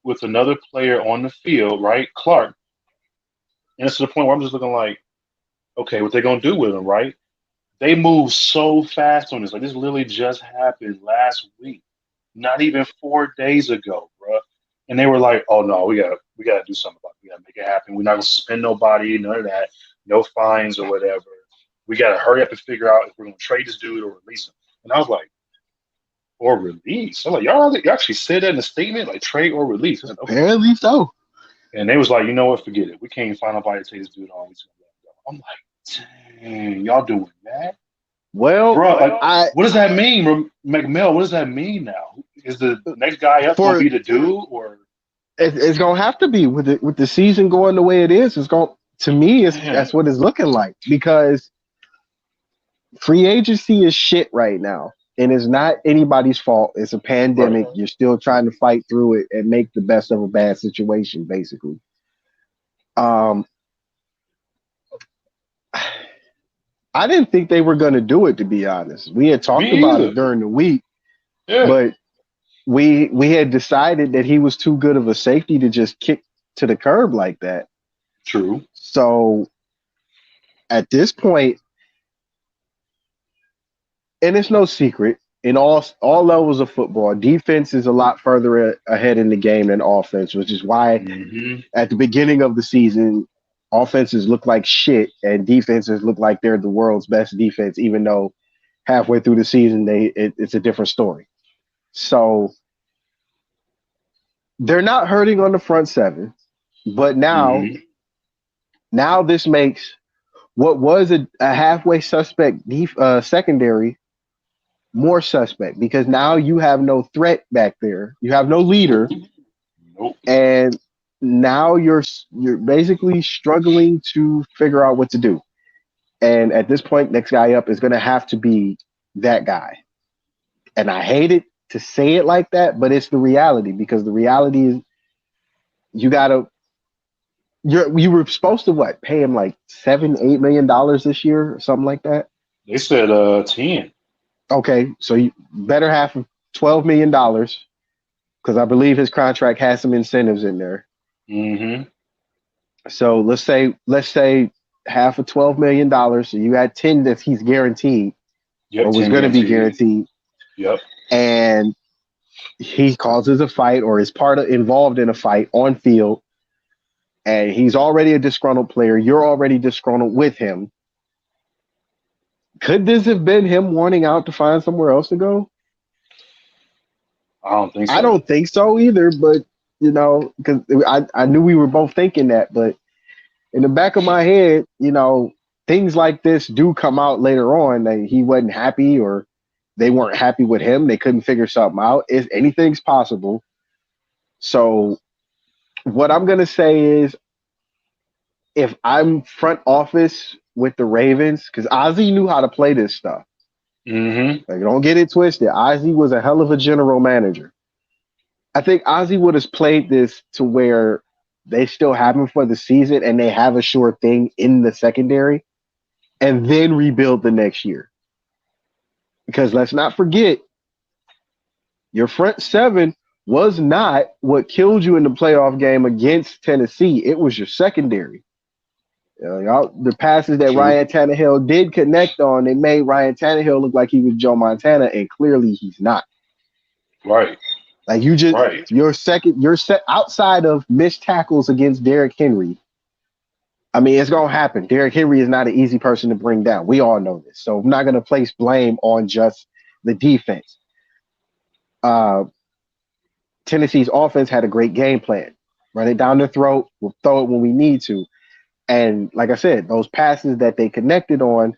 with another player on the field, right? Clark. And it's to the point where I'm just looking like, okay, what they going to do with him, right? They move so fast on this. Like this literally just happened last week, not even 4 days ago, bro. And they were like, "Oh no, we gotta do something about it. We gotta make it happen. We're not gonna suspend nobody, none of that, no fines or whatever. We gotta hurry up and figure out if we're gonna trade this dude or release him." And I was like, "Or release?" I'm like, "Y'all actually said that in a statement, like trade or release?" Like, okay. Apparently so. And they was like, "You know what? Forget it. We can't even find nobody to take this dude on. We just gonna let him go." I'm like, dang, y'all doing that? Well, bro, like, what does that mean, McMill? What does that mean now? Is the next guy up going to be the dude, or it's going to have to be with the season going the way it is? It's going to me. That's what it's looking like because free agency is shit right now. and it's not anybody's fault. It's a Right. pandemic. You're still trying to fight through it and make the best of a bad situation, basically. Um, I didn't think they were going to do it, to be honest. We had talked Me about either. it during the week, Yeah. but we had decided that he was too good of a safety to just kick to the curb like that. True. So at this point, and it's no secret, in all levels of football, defense is a lot further ahead in the game than offense, which is why Hmm. at the beginning of the season, offenses look like shit and defenses look like they're the world's best defense, even though halfway through the season it's a different story. So they're not hurting on the front seven, but Hmm. now this makes what was a halfway suspect secondary more suspect because now you have no threat back there. You have no Nope. leader, Nope. and now you're basically struggling to figure out what to do. And at this point, next guy up is going to have to be that guy. And I hate it to say it like that, but it's the reality because the reality is you gotta you were supposed to what pay him like $7-8 million this year or something like that. They said 10. Okay, so you better half of $12 million because I believe his contract has some incentives in there. Hmm. So let's say half of $12 million. So you had 10 that he's guaranteed Yep. or was 10 going to be guaranteed. guaranteed, Yep. and he causes a fight or is involved in a fight on field, and he's already a disgruntled player. You're already disgruntled with him. Could this have been him wanting out to find somewhere else to go? I don't think I so. don't think so either, but because I knew we were both thinking that, but in the back of my head, things like this do come out later on that he wasn't happy or they weren't happy with him. They couldn't figure something out. Anything's possible. So what I'm gonna say is if I'm front office with the Ravens, because Ozzie knew how to play this stuff. Hmm. Like, don't get it twisted. Ozzie was a hell of a general manager. I think Ozzie would have played this to where they still have him for the season and they have a sure thing in the secondary and then rebuild the next year. Because let's not forget, your front seven was not what killed you in the playoff game against Tennessee. It was your secondary. The passes that True. Ryan Tannehill did connect on, they made Ryan Tannehill look like he was Joe Montana, and clearly he's not. Right. Like Right. you're set outside of missed tackles against Derrick Henry. I mean, it's gonna happen. Derrick Henry is not an easy person to bring down. We all know this, so I'm not gonna place blame on just the defense. Uh, Tennessee's offense had a great game plan. Run it down the throat. We'll throw it when we need to. And like I said, those passes that they connected on,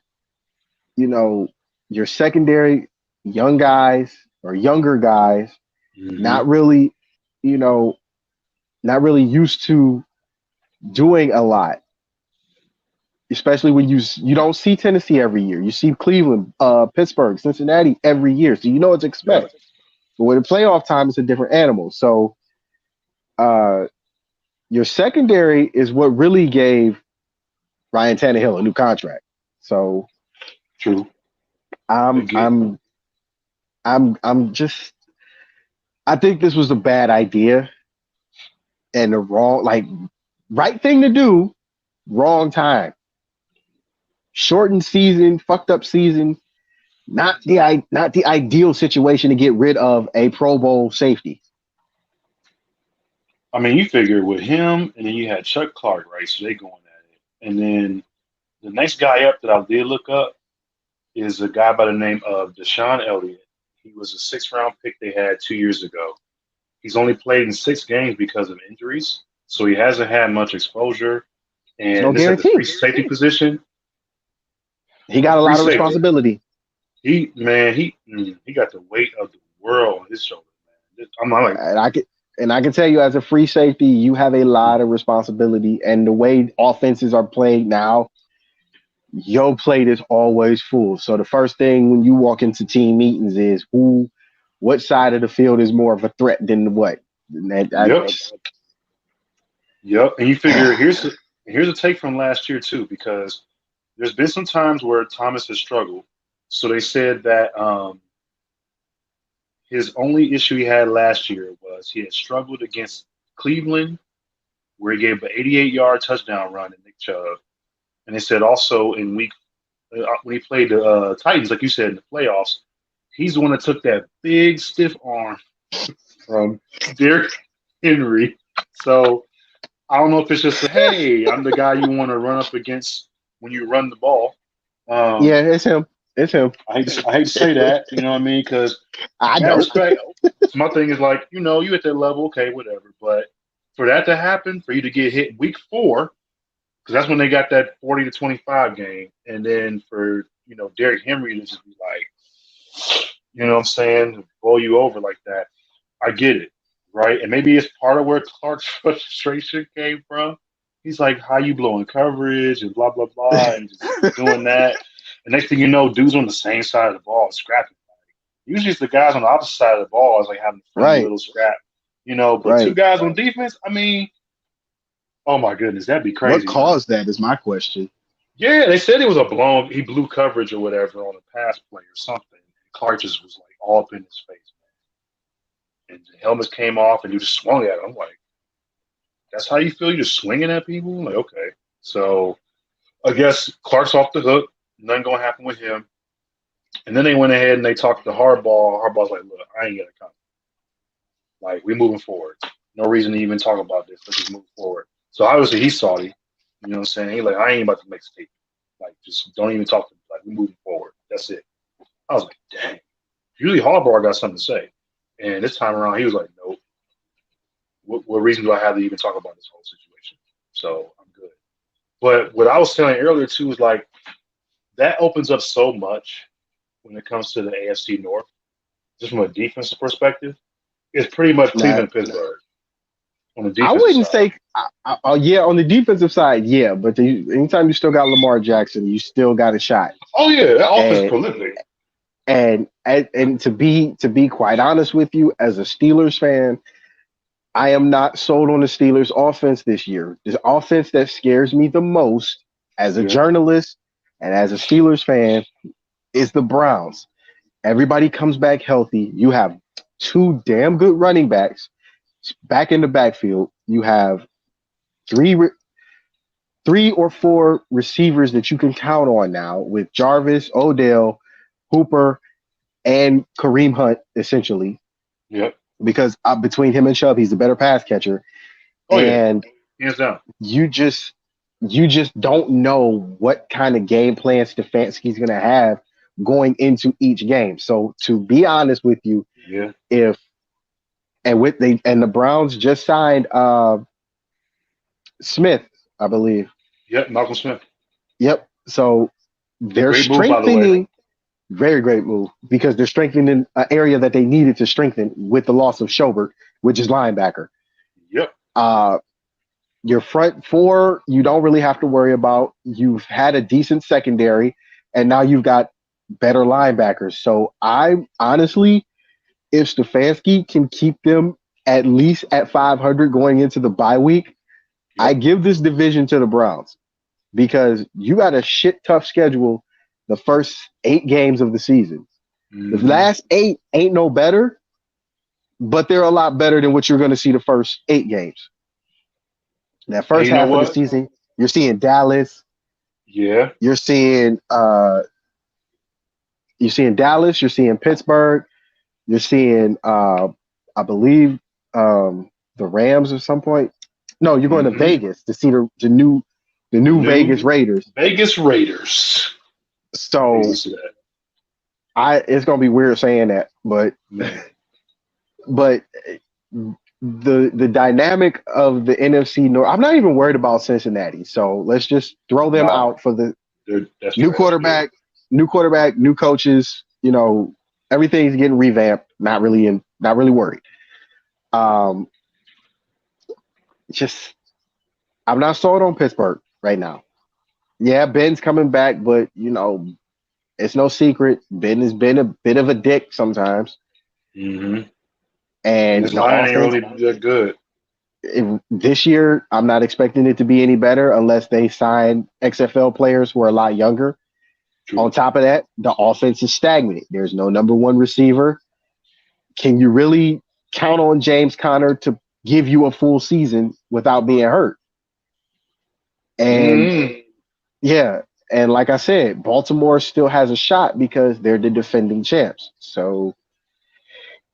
your secondary, young guys or younger guys, Hmm. not really, you know, not really used to doing a lot. Especially when you don't see Tennessee every year. You see Cleveland, Pittsburgh, Cincinnati every year. So you know what to Yep. expect. But when it's playoff time, it's a different animal. So uh, your secondary is what really gave Ryan Tannehill a new contract. So True. I'm Again. I'm I'm just I think this was a bad idea and the right thing to do, wrong time. Shortened season, fucked up season, not the ideal situation to get rid of a Pro Bowl safety. I mean, you figure with him, and then you had Chuck Clark, right? So they going at it. And then the next guy up that I did look up is a guy by the name of Deshaun Elliott. He was a sixth-round pick they had 2 years ago. He's only played in 6 games because of injuries, so he hasn't had much exposure. There's no And this at the free guarantee. safety position, He got a free lot of safety. responsibility. He got the weight of the world on his shoulder, man. I'm not like, And I can tell you as a free safety, you have a lot of responsibility. And the way offenses are played now, your plate is always full. So the first thing when you walk into team meetings is what side of the field is more of a threat than what. And Yep. Yep. And you figure here's a take from last year too, because there's been some times where Thomas has struggled. So they said that his only issue he had last year was he had struggled against Cleveland, where he gave an 88-yard touchdown run to Nick Chubb. And they said also in week when he played the Titans, like you said in the playoffs, he's the one that took that big stiff arm from Derrick Henry. So I don't know if it's just hey, I'm the guy you want to run up against when you run the ball. Yeah, it's him. It's him. I hate to say that, you know what I mean? Because I mad know. respect. So my thing is like, you at that level, okay, whatever. But for that to happen, for you to get hit week 4, because that's when they got that 40-25 game, and then for Derrick Henry to just be like, you know what I'm saying, blow you over like that. I get it, right? And maybe it's part of where Clark's frustration came from. He's like, how you blowing coverage and blah, blah, blah, and just doing that. And next thing you know, dudes on the same side of the ball scrapping. Usually it's the guys on the opposite side of the ball is like having a funny Right. little scrap, but Right. two guys on defense, I mean, oh my goodness, that'd be crazy. What caused that is my question. Yeah, they said it was he blew coverage or whatever on a pass play or something. Clark just was like all up in his face, man. And the helmets came off and you just swung at him. I'm like, that's how you feel? You're just swinging at people? I'm like, okay. So I guess Clark's off the hook. Nothing going to happen with him. And then they went ahead and they talked to Harbaugh. Harbaugh's like, look, I ain't going to come. Like, we moving forward. No reason to even talk about this. Let's just move forward. So obviously he's salty. You know what I'm saying? He's like, I ain't about to make a statement. Like, just don't even talk to me. Like, we're moving forward. That's it. I was like, dang. Usually Harbaugh got something to say. And this time around, he was like, nope. What reason do I have to even talk about this whole situation? So I'm good. But what I was telling earlier, too, is like, that opens up so much when it comes to the AFC North, just from a defensive perspective. It's pretty much Cleveland, Pittsburgh. On the defensive I wouldn't side. say, yeah, on the defensive side, yeah, but anytime you still got Lamar Jackson, you still got a shot. Oh yeah, that offense is prolific. And to be quite honest with you, as a Steelers fan, I am not sold on the Steelers offense this year. The offense that scares me the most as a journalist and as a Steelers fan is the Browns. Everybody comes back healthy. You have 2 damn good running backs back in the backfield. You have 3 or 4 receivers that you can count on now with Jarvis, Odell, Hooper, and Kareem Hunt, essentially. Yep. Because between him and Chubb, he's the better pass catcher. Oh, and hands down. You just don't know what kind of game plan Stefanski's going to have going into each game. So to be honest with you, the Browns just signed Smith, I believe. Yep, Malcolm Smith. Yep. So they're strengthening. Very great move because they're strengthening an area that they needed to strengthen with the loss of Schobert, which is linebacker. Yep. Your front 4, you don't really have to worry about. You've had a decent secondary, and now you've got better linebackers. So I honestly, if Stefanski can keep them at least at 500 going into the bye week, I give this division to the Browns because you got a shit tough schedule the first 8 games of the season. The last 8 ain't no better, but they're a lot better than what you're going to see the first 8 games. That first half of the season, you're seeing Dallas. Yeah. You're seeing Dallas, you're seeing Pittsburgh, you're seeing I believe the Rams at some point. No, you're going to Vegas to see the new Vegas Raiders. Vegas Raiders. So it's gonna be weird saying that, but the dynamic of the NFC North, I'm not even worried about Cincinnati. So let's just throw them out for the new quarterback, new coaches. Everything's getting revamped. Not really worried. I'm not sold on Pittsburgh right now. Yeah, Ben's coming back, but you know, it's no secret. Ben has been a bit of a dick sometimes, hmm And and his the line ain't offense really that good. this year, I'm not expecting it to be any better unless they sign XFL players who are a lot younger. On True. top of that, the offense is stagnant. There's no number one receiver. Can you really count on James Conner to give you a full season without being hurt? And hmm yeah, and like I said, Baltimore still has a shot because they're the defending champs. So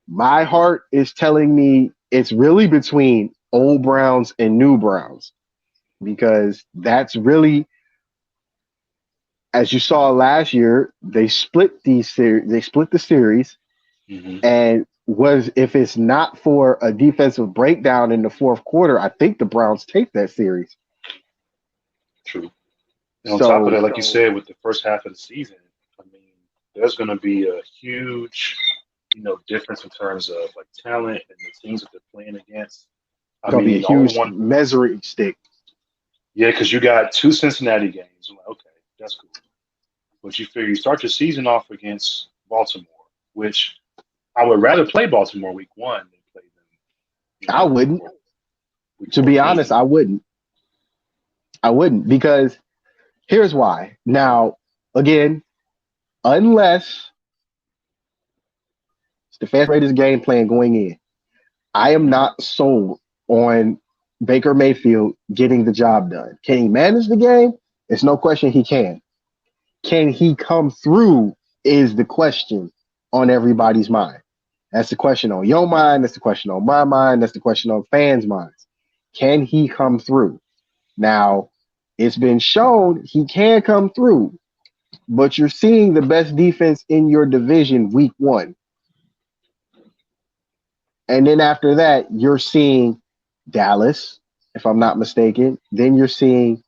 my heart is telling me it's really between old Browns and new Browns because that's really, as you saw last year, they split the series, hmm and was if it's not for a defensive breakdown in the fourth quarter, I think the Browns take that series. True. And on top of So that, like you said, with the first half of the season, I mean, there's going to be a huge, difference in terms of like talent and the teams that they're playing against. I gonna be a mean, the only huge one, measuring stick. yeah, because you got two Cincinnati games. I'm like, okay, that's cool. But you figure you start your season off against Baltimore, which I would rather play Baltimore week one than play them, I week wouldn't, week to be honest, 14. I wouldn't. I wouldn't because here's why. Now, again, unless Stefanski Raiders game plan going in, I am hmm not sold on Baker Mayfield getting the job done. Can he manage the game? It's no question he can. Can he come through is the question on everybody's mind. That's the question on your mind. That's the question on my mind. That's the question on fans' minds. Can he come through? Now, it's been shown he can come through, but you're seeing the best defense in your division week one. And then after that, you're seeing Dallas, if I'm not mistaken. Then you're seeing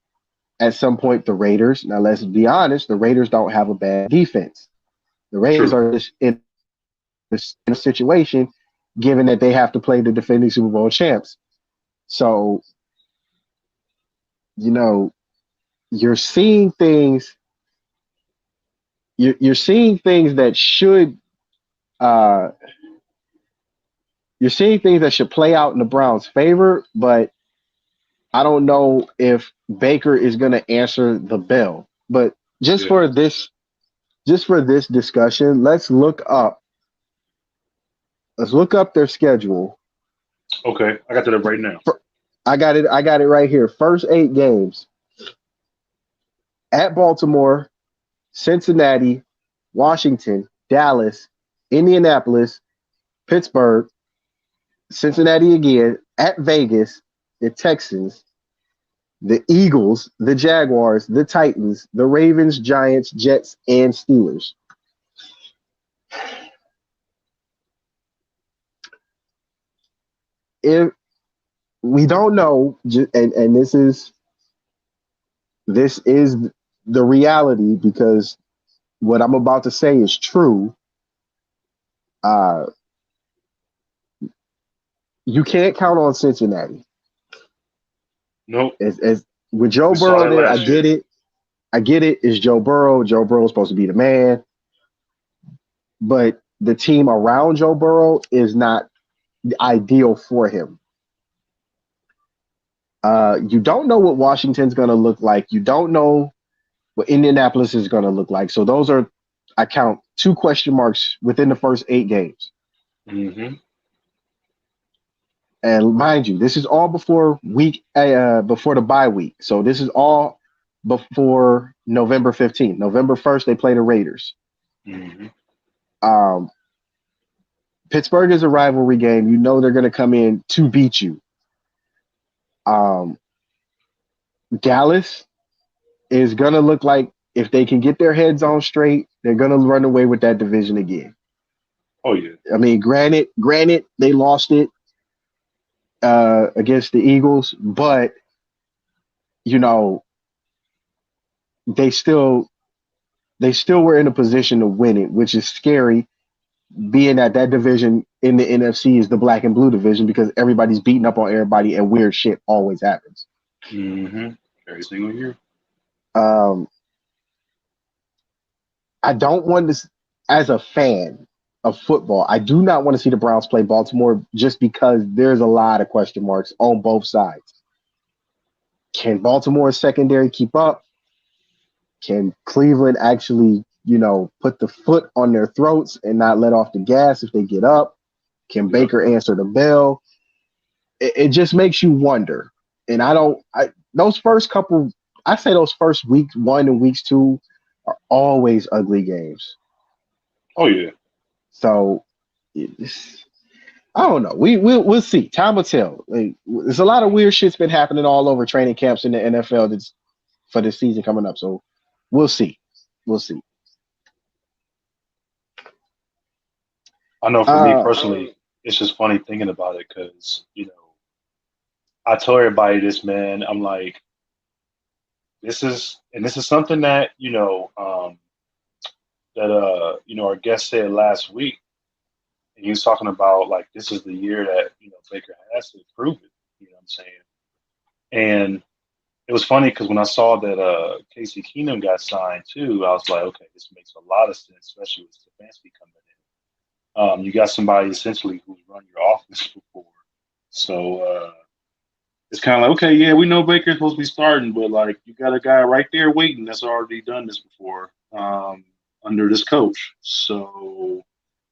at some point the Raiders. Now, let's be honest, the Raiders don't have a bad defense. The Raiders True. are just in a situation given that they have to play the defending Super Bowl champs. So, you know, you're seeing things you're seeing things that should uh you're seeing things that should play out in the Browns' favor, but I don't know if Baker is going to answer the bell. But just Yeah. for this just for this discussion, let's look up their schedule. Okay. I got that up right now. I got it right here. First 8 games at Baltimore, Cincinnati, Washington, Dallas, Indianapolis, Pittsburgh, Cincinnati again, at Vegas, the Texans, the Eagles, the Jaguars, the Titans, the Ravens, Giants, Jets, and Steelers. If we don't know, and this is the reality because what I'm about to say is true. Uh, you can't count on Cincinnati. Nope. As with Joe We saw Burrow that there, I last get year. it. I get it. It's Joe Burrow. Joe Burrow's supposed to be the man, but the team around Joe Burrow is not ideal for him. You don't know what Washington's going to look like. You don't know what Indianapolis is going to look like. So those are, I count 2 question marks within the first 8 games. hmm And mind you, this is all before the bye week. So this is all before November 15th. November 1st, they play the Raiders. hmm Um, Pittsburgh is a rivalry game. You know they're going to come in to beat you. Um, Dallas is going to look like if they can get their heads on straight, they're going to run away with that division again. Oh yeah. I mean, granted, they lost it against the Eagles, but you know they still they still were in a position to win it, which is scary, being that division in the NFC is the black and blue division because everybody's beating up on everybody and weird shit always happens. hmm Every single year. Um, I don't want to, as a fan of football, I do not want to see the Browns play Baltimore just because there's a lot of question marks on both sides. Can Baltimore's secondary keep up? Can Cleveland actually, put the foot on their throats and not let off the gas if they get up? Can Yep. Baker answer the bell? It just makes you wonder. And those first couple, I say those first week 1 and weeks 2 are always ugly games. Oh yeah. So I don't know. We'll see. Time will tell. There's a lot of weird shit's been happening all over training camps in the NFL for this season coming up. So we'll see. We'll see. I know for me personally, it's just funny thinking about it because, I tell everybody this, man. I'm like, this is something that, our guest said last week. And he was talking about, like, this is the year that, Baker has to prove it. You know what I'm saying? And it was funny because when I saw that Casey Keenum got signed too, I was like, okay, this makes a lot of sense, especially with Stefanski coming in. You got somebody essentially who's run your offense before. So it's kind of like, okay, yeah, we know Baker's supposed to be starting, but, like, you got a guy right there waiting that's already done this before under this coach. So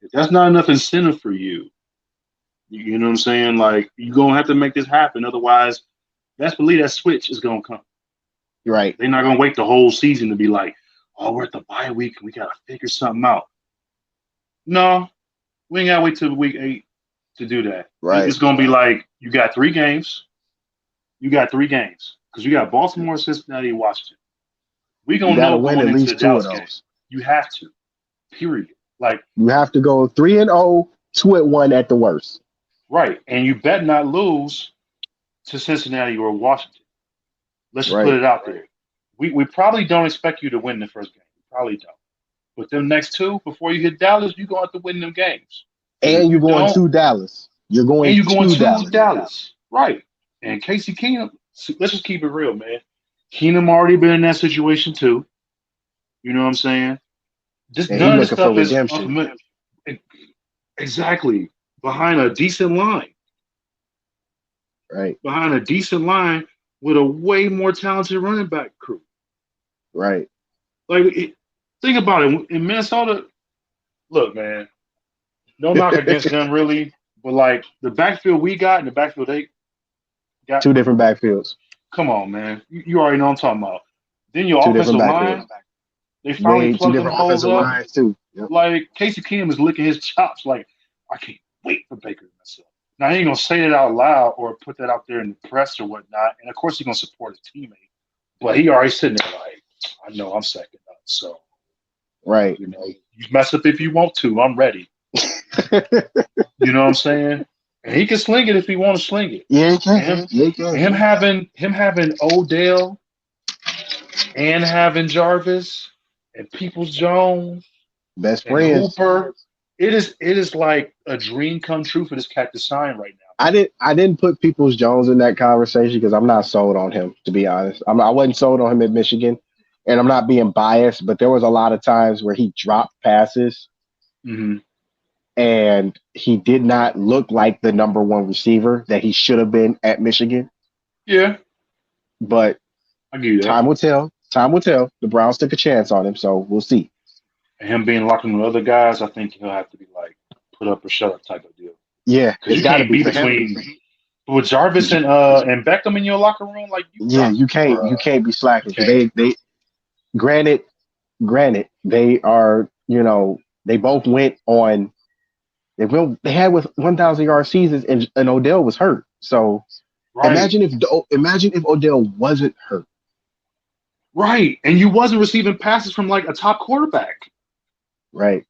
if that's not enough incentive for you, you know what I'm saying? Like, you're going to have to make this happen. Otherwise, best believe that switch is going to come. Right. They're not going to wait the whole season to be like, oh, we're at the bye week and we got to figure something out. No, we ain't got to wait till week 8 to do that. Right. It's going to be like, you got 3 games. You got 3 games because you got Baltimore, Cincinnati, and Washington. We're going to know win going at into least the 2 of Dallas those. game. You have to. Period. Like, you have to go 3-0, 2-1 at the worst. Right. And you bet not lose to Cincinnati or Washington. Let's just put it out there. We probably don't expect you to win the first game. We probably don't. But them next 2, before you hit Dallas, you're going to have to win them games. And you're going to Dallas. You're going to Dallas. Right. And Casey Keenum, let's just keep it real, man. Keenum already been in that situation too. You know what I'm saying? Just and none of this looking for stuff is redemption. unfamiliar. Exactly. Behind a decent line. Right. Behind a decent line with a way more talented running back crew. Right. Like, think about it. In Minnesota, look, man, no knock against them really, but, like, the backfield we got and the backfield they got. 2 different backfields. Come on, man. You already know what I'm talking about. Then your 2 offensive different line, they finally plugged them holes up. Lines too. Yep. Like, Casey Keenum is licking his chops like, I can't wait for Baker to mess up. Now, he ain't going to say it out loud or put that out there in the press or whatnot. And, of course, he's going to support his teammate. But he already sitting there like, I know I'm second up. So, right. You mess up if you want to. I'm ready. You know what I'm saying? And he can sling it if he want to sling it. Yeah, he can. Him having Odell and having Jarvis and Peoples-Jones, best friends. Hooper. It is like a dream come true for this cat to sign right now. I didn't put Peoples-Jones in that conversation because I'm not sold on him, to be honest. I wasn't sold on him at Michigan, and I'm not being biased, but there was a lot of times where he dropped passes, and he did not look like the number 1 receiver that he should have been at Michigan. Yeah, but I give you that. Time will tell. Time will tell. The Browns took a chance on him, so we'll see. And him being locked in with other guys, I think he'll have to be like put up or shut up type of deal. Yeah, because you can't be between with Jarvis and Beckham in your locker room. Like, you can't be slacking. They granted, they are, they both went on. They had with 1,000-yard seasons, and Odell was hurt. So imagine if Odell wasn't hurt. Right, and you wasn't receiving passes from like a top quarterback. Right.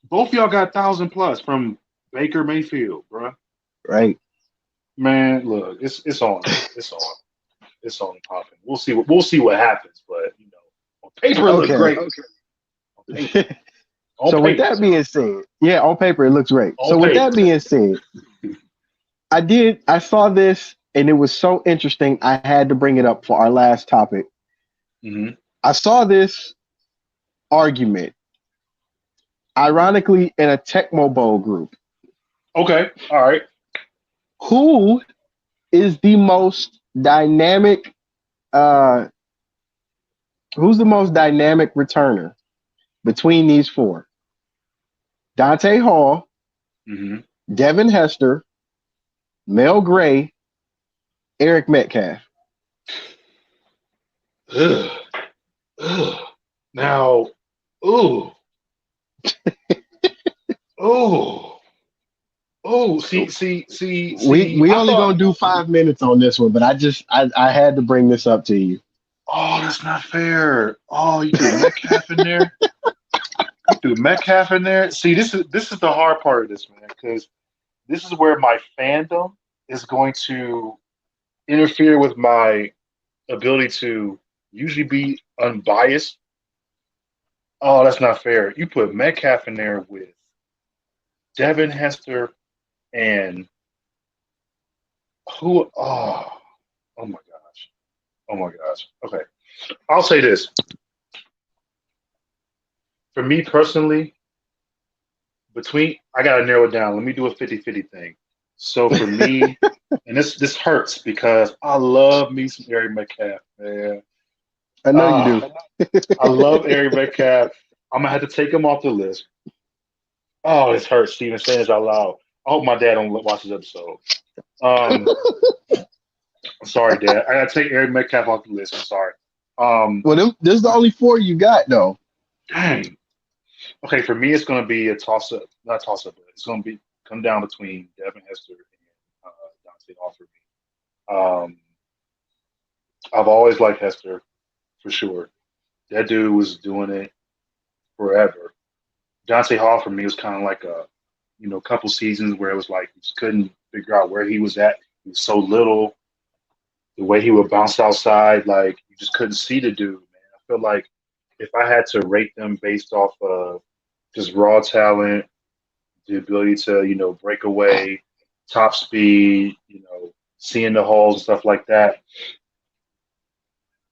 Both y'all got 1,000+ from Baker Mayfield, bro. Right. Man, look, it's on and popping. We'll see what happens, but on paper it looks great. Okay. With that being said, yeah, on paper it looks great. With that being said, I saw this and it was so interesting. I had to bring it up for our last topic. I saw this argument, ironically, in a Tecmo Bowl group. Okay. All right. Who is the most dynamic? Who's the most dynamic returner between these four? Dante Hall, Mm-hmm. Devin Hester, Mel Gray, Eric Metcalf. Ugh. Ugh. Now, ooh, ooh, ooh. See. We I only thought, gonna do 5 minutes on this one, but I had to bring this up to you. oh, that's not fair. Oh, you threw Metcalf in there. You threw Metcalf in there. See, this is the hard part of this, man, because this is where my fandom is going to interfere with my ability to usually be unbiased. Oh, that's not fair. You put Metcalf in there with Devin Hester and who? Oh my gosh. Oh my gosh. Okay. I'll say this. For me personally, I gotta narrow it down. Let me do a 50-50 thing. So for me, and this hurts because I love me some Eric Metcalf, man. I know you Ah, do. I love Eric Metcalf. I'm gonna have to take him off the list. Oh, this hurts, Steven, saying this out loud. I hope my dad don't watch this episode. Um, I'm sorry, Dad. I gotta take Eric Metcalf off the list. I'm sorry. Well, this is the only four you got, though. Dang. Okay, for me, it's gonna be a toss up. Not toss up, but it's gonna be come down between Devin Hester and Dante Hall for me. I've always liked Hester for sure. That dude was doing it forever. Dante Hall for me was kind of like a couple seasons where it was like you just couldn't figure out where he was at. He was so little. The way he would bounce outside, like you just couldn't see the dude, man. I feel like if I had to rate them based off of just raw talent, the ability to, break away, top speed, seeing the holes and stuff like that.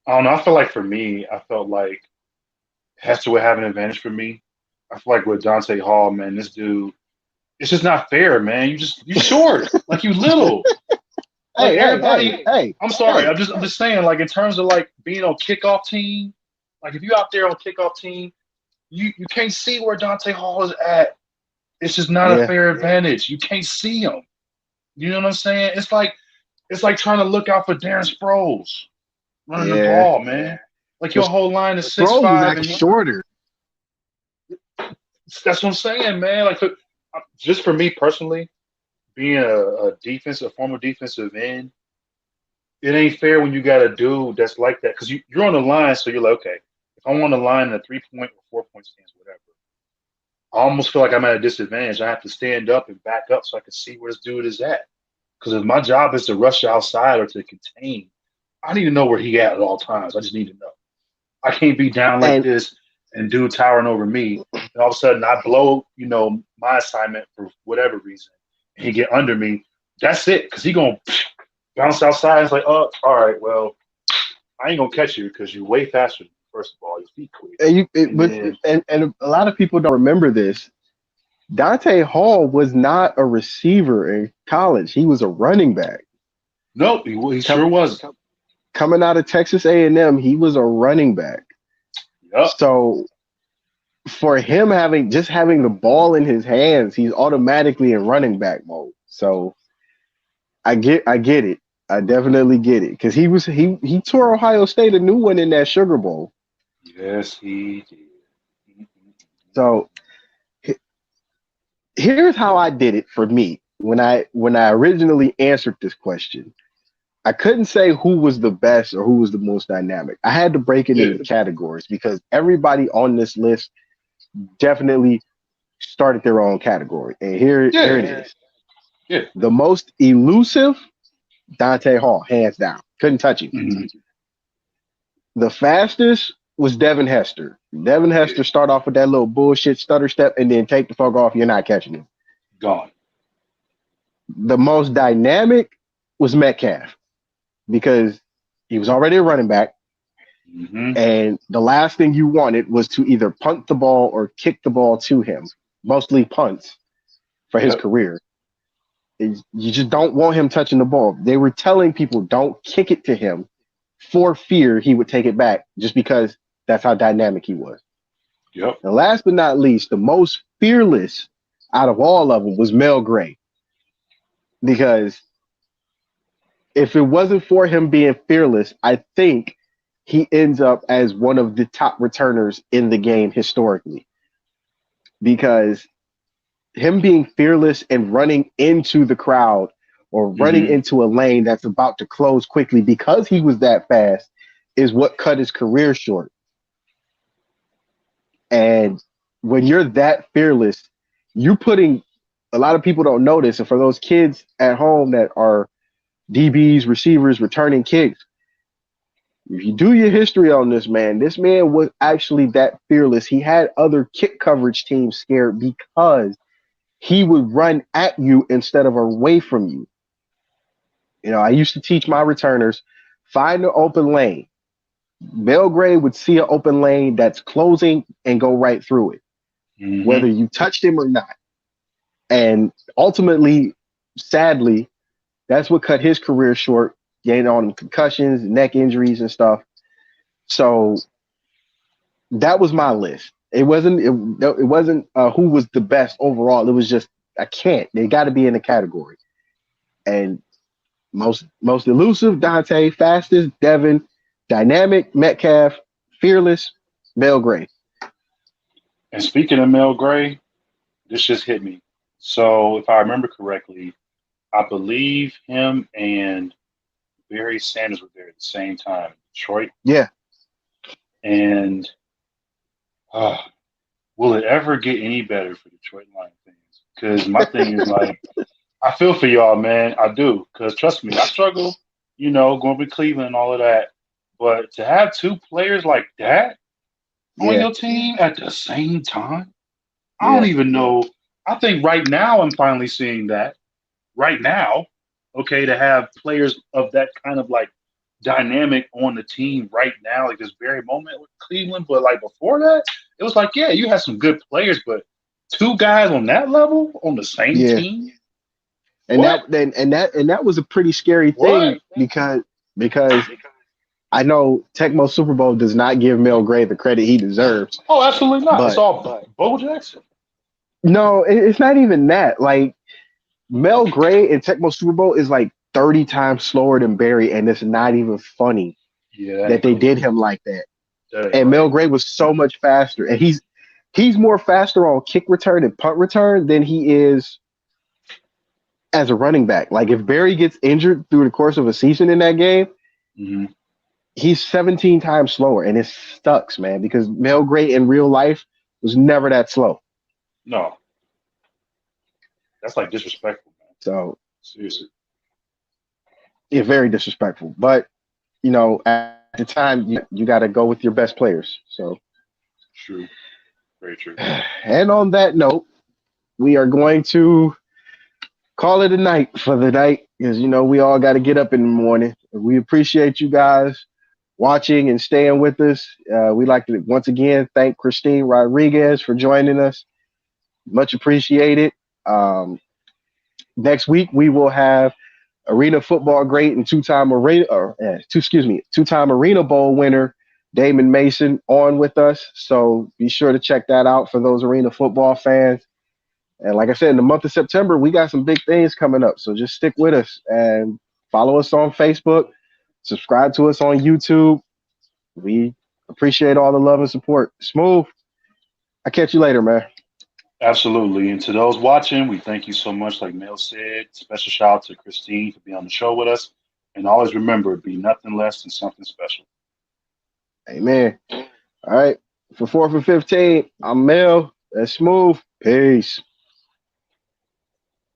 I don't know. I feel like for me, I felt like Hester would have an advantage for me. I feel like with Dante Hall, man, this dude, it's just not fair, man. You short, like you little. Like everybody, I'm sorry. hey. I'm just saying, like in terms of like being on kickoff team, like if you out there on kickoff team, you can't see where Dante Hall is at. It's just not a Yeah. fair advantage. You can't see him. You know what I'm saying? It's like trying to look out for Darren Sproles running the Yeah. ball, man. Like your whole line is six Sproles is five, actually and shorter. that's what I'm saying, man. Like just for me personally, being a former defensive end, it ain't fair when you got a dude that's like that because you're on the line, so you're like, okay, if I'm on the line in a 3-point or 4-point stance, whatever, I almost feel like I'm at a disadvantage. I have to stand up and back up so I can see where this dude is at. Because if my job is to rush outside or to contain, I need to know where he at all times. I just need to know. I can't be down like And this and dude towering over me, and all of a sudden I blow, my assignment for whatever reason, and he get under me. That's it, because he gonna bounce outside. It's like, oh, all right, well, I ain't gonna catch you because you're way faster than me, first of all. Your feet quick. And then and a lot of people don't remember this. Dante Hall was not a receiver in college. He was a running back. nope, he Com- sure was. Coming out of Texas A&M, he was a running back. Yep. So for him having the ball in his hands, he's automatically in running back mode. So I get it. I definitely get it because he tore Ohio State a new one in that Sugar Bowl. Yes, he did. So here's how I did it for me when I originally answered this question. I couldn't say who was the best or who was the most dynamic. I had to break it into categories because everybody on this list definitely started their own category. And here it is. Yeah. The most elusive, Dante Hall, hands down. Couldn't touch him. Mm-hmm. The fastest was Devin Hester. Devin Hester start off with that little bullshit stutter step and then take the fuck off. You're not catching him. Gone. The most dynamic was Metcalf because he was already a running back. Mm-hmm. And the last thing you wanted was to either punt the ball or kick the ball to him, mostly punts for his Yep. career. You just don't want him touching the ball. They were telling people don't kick it to him for fear he would take it back just because that's how dynamic he was. Yep. And last but not least, the most fearless out of all of them was Mel Gray. Because if it wasn't for him being fearless, I think he ends up as one of the top returners in the game historically. Because him being fearless and running into the crowd or running Mm-hmm. into a lane that's about to close quickly because he was that fast is what cut his career short. And when you're that fearless, you're putting a lot of people don't notice. And for those kids at home that are DBs, receivers, returning kicks, if you do your history on this man was actually that fearless. He had other kick coverage teams scared because he would run at you instead of away from you. You know, I used to teach my returners, find the open lane. Mel Gray would see an open lane that's closing and go right through it, Mm-hmm. whether you touched him or not. And ultimately, sadly, that's what cut his career short, gained on him concussions, neck injuries, and stuff. So that was my list. It wasn't who was the best overall. It was just I can't. They got to be in the category. And most elusive, Dante. Fastest, Devin. Dynamic, Metcalf. Fearless, Mel Gray. And speaking of Mel Gray, this just hit me. So if I remember correctly, I believe him and Barry Sanders were there at the same time in Detroit. Yeah. And uh, will it ever get any better for Detroit Lions fans? Because my thing is like, I feel for y'all, man. I do. Because trust me, I struggle, going to Cleveland and all of that. But to have two players like that on Yeah. your team at the same time, I don't Yeah. even know. I think right now I'm finally seeing that. Right now, okay, to have players of that kind of like dynamic on the team right now, like this very moment with Cleveland. But like before that, it was like, yeah, you had some good players, but two guys on that level on the same Yeah. team. And What? that was a pretty scary What? thing because I know Tecmo Super Bowl does not give Mel Gray the credit he deserves. Oh, absolutely not. It's But all Bo Jackson. no, it's not even that. Like Mel Gray in Tecmo Super Bowl is like 30 times slower than Barry, and it's not even funny Yeah, that that ain't they cool. did him like that. That ain't And right. Mel Gray was so much faster, and he's more faster on kick return and punt return than he is as a running back. Like if Barry gets injured through the course of a season in that game, Mm-hmm. he's 17 times slower, and it sucks, man, because Mel Gray in real life was never that slow. No, that's like disrespectful, man. So Seriously. yeah, very disrespectful. But at the time, you got to go with your best players. So, True. Very true. and on that note, we are going to call it a night for the night because we all got to get up in the morning. We appreciate you guys watching and staying with us. We'd like to once again thank Christine Rodriguez for joining us. Much appreciated. Next week we will have arena football great and two-time Arena Bowl winner Damon Mason on with us. So be sure to check that out for those arena football fans. And like I said, in the month of September, we got some big things coming up. So just stick with us and follow us on Facebook. Subscribe to us on YouTube. We appreciate all the love and support. Smooth. I'll catch you later, man. Absolutely. And to those watching, we thank you so much. Like Mel said, special shout out to Christine for being on the show with us. And always remember, be nothing less than something special. Amen. All right. For 4 for 15, I'm Mel. That's Smooth. Peace.